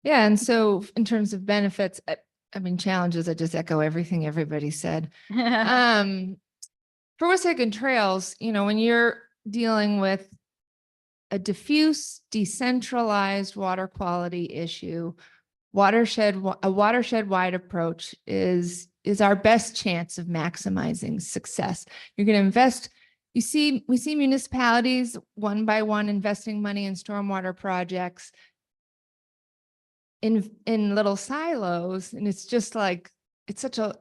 Yeah. And so in terms of benefits, I mean, challenges, I just echo everything everybody said. For Wissahickon Trails, when you're dealing with a diffuse, decentralized water quality issue, a watershed-wide approach is our best chance of maximizing success. You're going to invest. We see municipalities one by one investing money in stormwater projects in little silos, and it's just like, it's a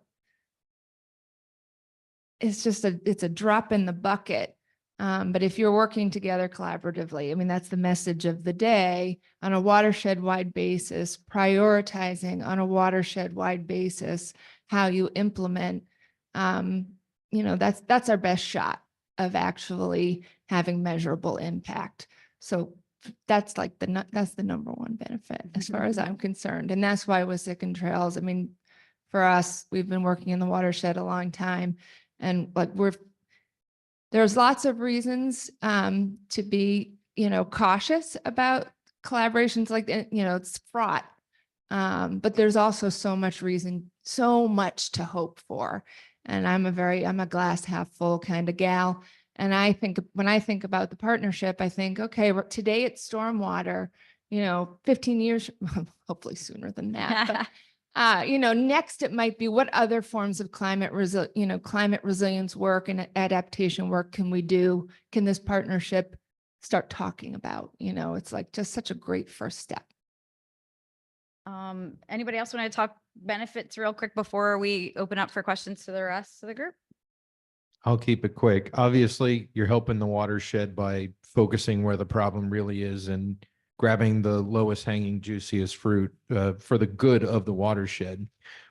drop in the bucket. But if you're working together collaboratively, I mean, that's the message of the day, on a watershed-wide basis, prioritizing on a watershed-wide basis how you implement, that's our best shot of actually having measurable impact. So that's the number one benefit as far as I'm concerned. And that's why Wissahickon Trails, I mean, for us, we've been working in the watershed a long time, and there's lots of reasons to be, cautious about collaborations like that. It's fraught, but there's also so much to hope for. And I'm a glass half full kind of gal. And when I think about the partnership, I think, okay, today it's stormwater, 15 years, hopefully sooner than that. But, next it might be, what other forms of climate resilience work and adaptation work can we do? Can this partnership start talking about? It's like just such a great first step. Anybody else want to talk benefits real quick before we open up for questions to the rest of the group? I'll keep it quick. Obviously, you're helping the watershed by focusing where the problem really is and grabbing the lowest hanging, juiciest fruit for the good of the watershed.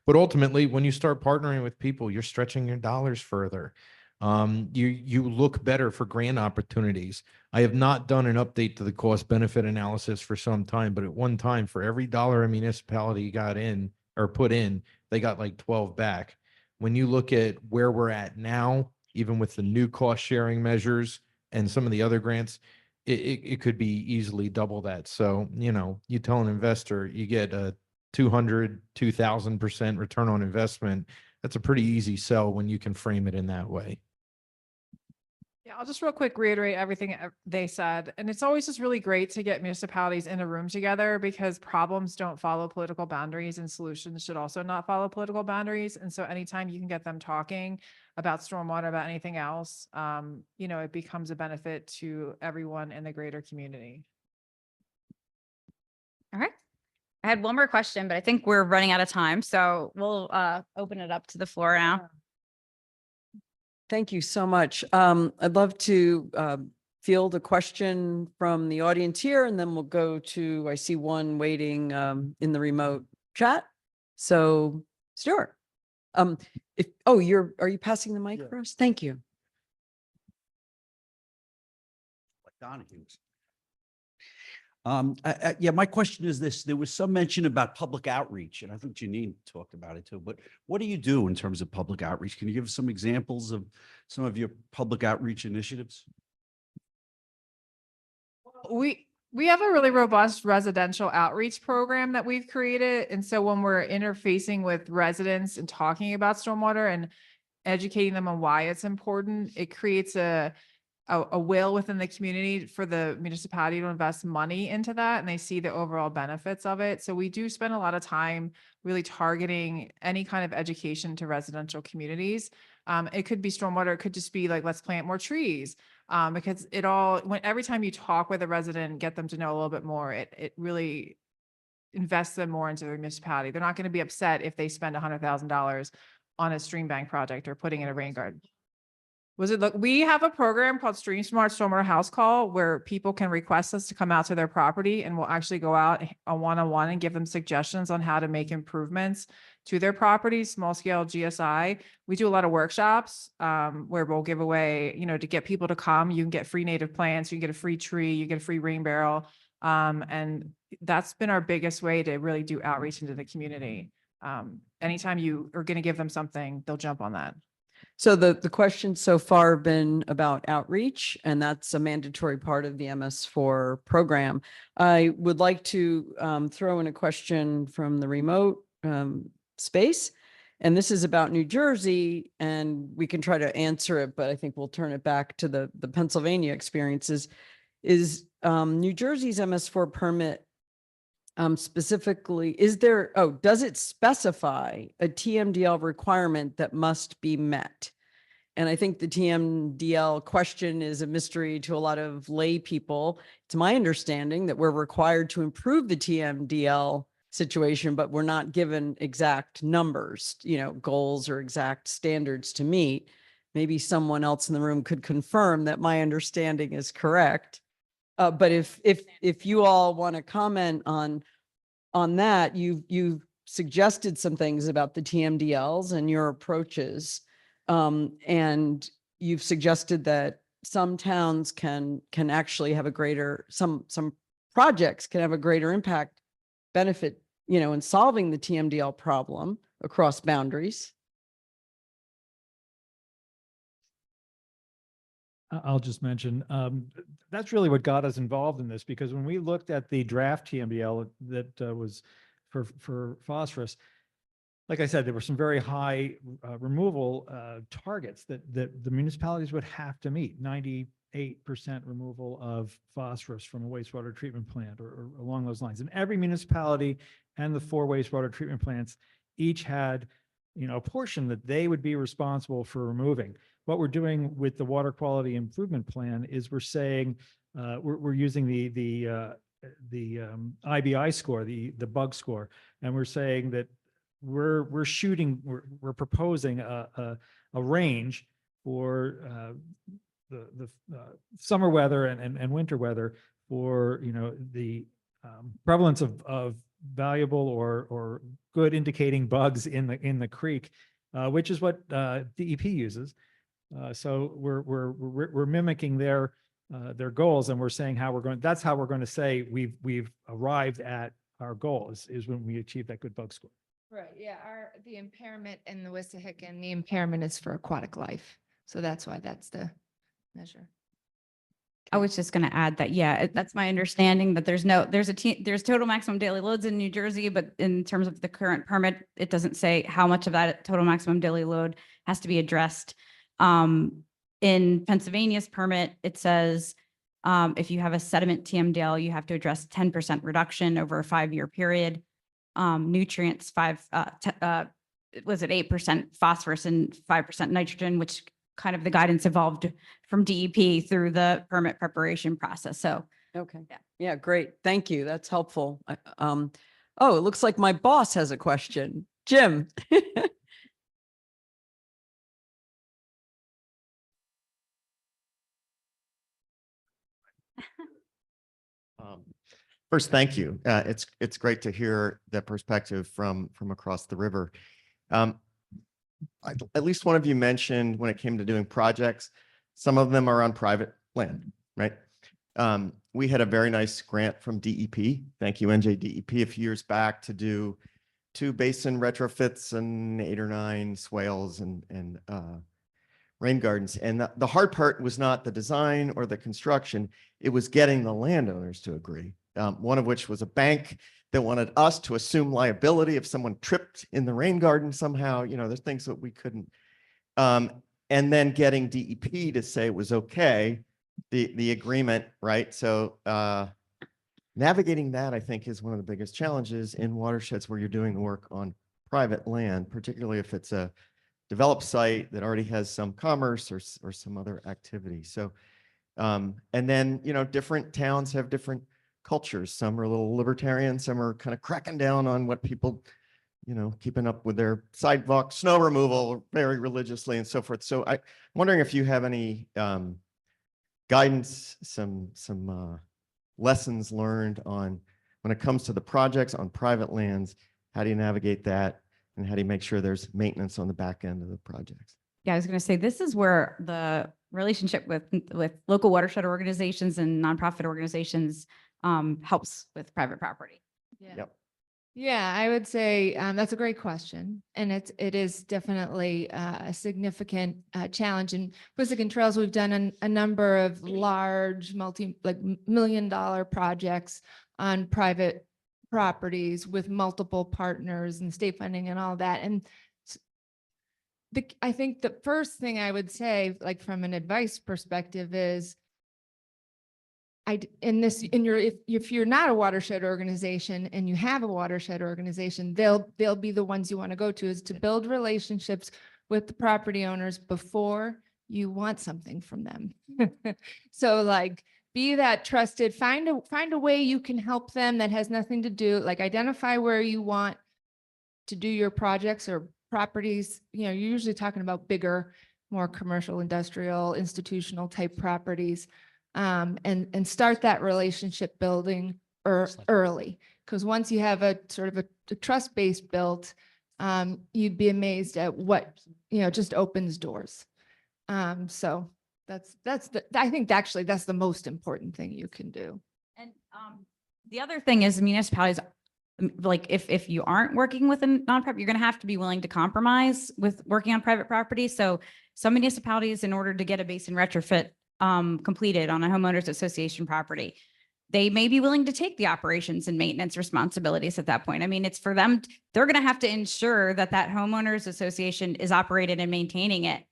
But ultimately, when you start partnering with people, you're stretching your dollars further. You look better for grant opportunities. I have not done an update to the cost benefit analysis for some time, but at one time, for every dollar a municipality got in or put in, they got like 12 back. When you look at where we're at now, even with the new cost sharing measures and some of the other grants, it could be easily double that. So, you tell an investor you get a 2,000% return on investment. That's a pretty easy sell when you can frame it in that way. Yeah, I'll just real quick reiterate everything they said. And it's always just really great to get municipalities in a room together because problems don't follow political boundaries and solutions should also not follow political boundaries. And so anytime you can get them talking about stormwater, about anything else, it becomes a benefit to everyone in the greater community. All right. I had one more question, but I think we're running out of time. So we'll open it up to the floor now. Thank you so much. I'd love to field a question from the audience here, and then we'll go to, I see one waiting in the remote chat. So Stuart, are you passing the mic for us? Thank you. Like Donahue's. Yeah, my question is this. There was some mention about public outreach, and I think Janine talked about it too, but what do you do in terms of public outreach? Can you give us some examples of some of your public outreach initiatives? We have a really robust residential outreach program that we've created. And so when we're interfacing with residents and talking about stormwater and educating them on why it's important, it creates a will within the community for the municipality to invest money into that, and they see the overall benefits of it. So we do spend a lot of time really targeting any kind of education to residential communities. It could be stormwater, it could just be like, let's plant more trees. Because every time you talk with a resident and get them to know a little bit more, it really invests them more into their municipality. They're not going to be upset if they spend $100,000 on a stream bank project or putting in a rain garden. We have a program called Stream Smart Stormwater House Call where people can request us to come out to their property, and we'll actually go out a one-on-one and give them suggestions on how to make improvements to their property, small scale GSI. We do a lot of workshops where we'll give away, to get people to come. You can get free native plants, you can get a free tree, you get a free rain barrel. And that's been our biggest way to really do outreach into the community. Anytime you are going to give them something, they'll jump on that. So the questions so far have been about outreach, and that's a mandatory part of the MS4 program. I would like to throw in a question from the remote space, and this is about New Jersey, and we can try to answer it, but I think we'll turn it back to the Pennsylvania experiences. Is New Jersey's MS4 permit specifically, does it specify a TMDL requirement that must be met? And I think the TMDL question is a mystery to a lot of lay people. It's my understanding that we're required to improve the TMDL situation, but we're not given exact numbers, goals or exact standards to meet. Maybe someone else in the room could confirm that my understanding is correct. But if you all want to comment on that, you've suggested some things about the TMDLs and your approaches, and you've suggested that some towns can actually have a greater, some projects can have a greater impact benefit, in solving the TMDL problem across boundaries. I'll just mention, that's really what got us involved in this, because when we looked at the draft TMDL that was for phosphorus, like I said, there were some very high removal targets that the municipalities would have to meet, 98% removal of phosphorus from a wastewater treatment plant or along those lines. And every municipality and the 4 wastewater treatment plants each had, a portion that they would be responsible for removing. What we're doing with the water quality improvement plan is we're saying we're using the IBI score, the bug score, and we're saying that we're proposing a range for the summer weather and winter weather for, the prevalence of valuable or good indicating bugs in the creek, which is what DEP uses. So we're mimicking their goals, and we're saying that's how we're going to say we've arrived at our goal is when we achieve that good bug score. Right, yeah, the impairment in the Wissahickon, the impairment is for aquatic life. So that's why that's the measure. I was just going to add that, yeah, that's my understanding that there's total maximum daily loads in New Jersey, but in terms of the current permit, it doesn't say how much of that total maximum daily load has to be addressed. In Pennsylvania's permit, it says if you have a sediment TMDL, you have to address 10% reduction over a 5-year period. Nutrients, 8% phosphorus and 5% nitrogen, which kind of the guidance evolved from DEP through the permit preparation process. So, Okay. Yeah. Yeah, great. Thank you. That's helpful. Oh, it looks like my boss has a question. Jim. First, thank you. It's great to hear the perspective from across the river. At least one of you mentioned when it came to doing projects, some of them are on private land, right? We had a very nice grant from DEP. Thank you, NJDEP, a few years back to do 2 basin retrofits and 8 or 9 swales and rain gardens. And the hard part was not the design or the construction. It was getting the landowners to agree. One of which was a bank that wanted us to assume liability if someone tripped in the rain garden somehow. There's things that we couldn't. And then getting DEP to say it was okay, the agreement, right? So navigating that, I think, is one of the biggest challenges in watersheds where you're doing the work on private land, particularly if it's a developed site that already has some commerce or some other activity. So, and then, different towns have different cultures. Some are a little libertarian, some are kind of cracking down on what people, keeping up with their sidewalk snow removal very religiously and so forth. So I'm wondering if you have any guidance, some lessons learned on when it comes to the projects on private lands, how do you navigate that? And how do you make sure there's maintenance on the back end of the projects? yeah, I was going to say, this is where the relationship with local watershed organizations and nonprofit organizations helps with private property. Yeah. Yep. Yeah, I would say that's a great question. And it is definitely a significant challenge. In Wissahickon Trails, we've done a number of large $multi-million projects on private properties with multiple partners and state funding and all that. And I think the first thing I would say, like from an advice perspective, is if you're not a watershed organization and you have a watershed organization, they'll be the ones you want to go to, is to build relationships with the property owners before you want something from them. So like, be that trusted, find a way you can help them that has nothing to do, like identify where you want to do your projects or properties. You're usually talking about bigger, more commercial, industrial, institutional type properties. And start that relationship building early. Because once you have a sort of a trust base built, you'd be amazed at what, just opens doors. So I think actually that's the most important thing you can do. And the other thing is municipalities, like if you aren't working with a nonprofit, you're going to have to be willing to compromise with working on private property. So some municipalities, in order to get a basin retrofit completed on a homeowners association property, they may be willing to take the operations and maintenance responsibilities at that point. I mean, it's for them, they're going to have to ensure that homeowners association is operated and maintaining it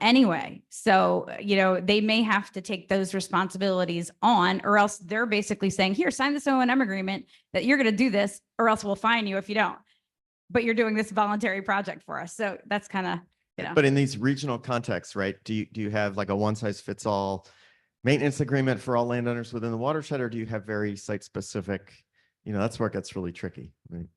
anyway. So, they may have to take those responsibilities on, or else they're basically saying, here, sign this O&M agreement that you're going to do this, or else we'll fine you if you don't. But you're doing this voluntary project for us. So that's kind of, But in these regional contexts, right, do you have like a one size fits all maintenance agreement for all landowners within the watershed, or do you have very site specific? That's where it gets really tricky. Right?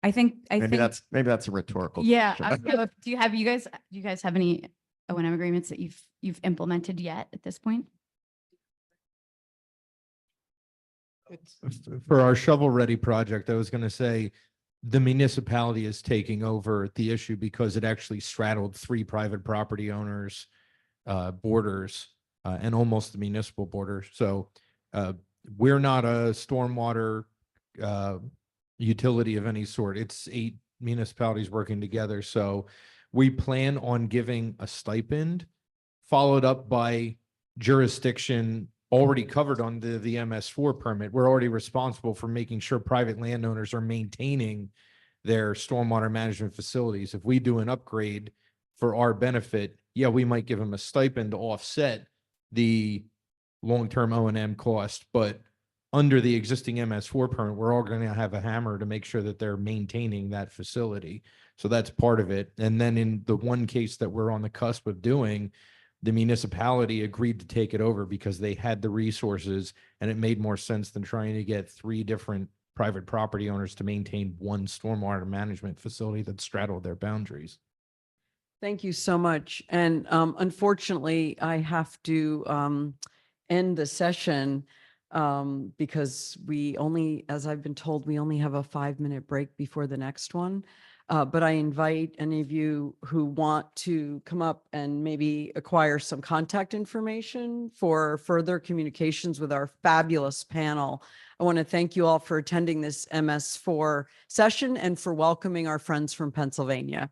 I think maybe that's a rhetorical yeah. question. Do you guys have any O&M agreements that you've implemented yet at this point? For our shovel-ready project, I was going to say the municipality is taking over the issue because it actually straddled 3 private property owners, borders, and almost the municipal border. So we're not a stormwater utility of any sort. It's 8 municipalities working together. So we plan on giving a stipend followed up by jurisdiction already covered under the MS4 permit. We're already responsible for making sure private landowners are maintaining their stormwater management facilities. If we do an upgrade for our benefit, yeah, we might give them a stipend to offset the long-term O&M cost, but under the existing MS4 permit, we're all going to have a hammer to make sure that they're maintaining that facility. So that's part of it. And then in the one case that we're on the cusp of doing, the municipality agreed to take it over because they had the resources and it made more sense than trying to get 3 different private property owners to maintain one stormwater management facility that straddled their boundaries. Thank you so much. And unfortunately, I have to end the session because we only, as I've been told, we only have a 5-minute break before the next one. But I invite any of you who want to come up and maybe acquire some contact information for further communications with our fabulous panel. I want to thank you all for attending this MS4 session and for welcoming our friends from Pennsylvania.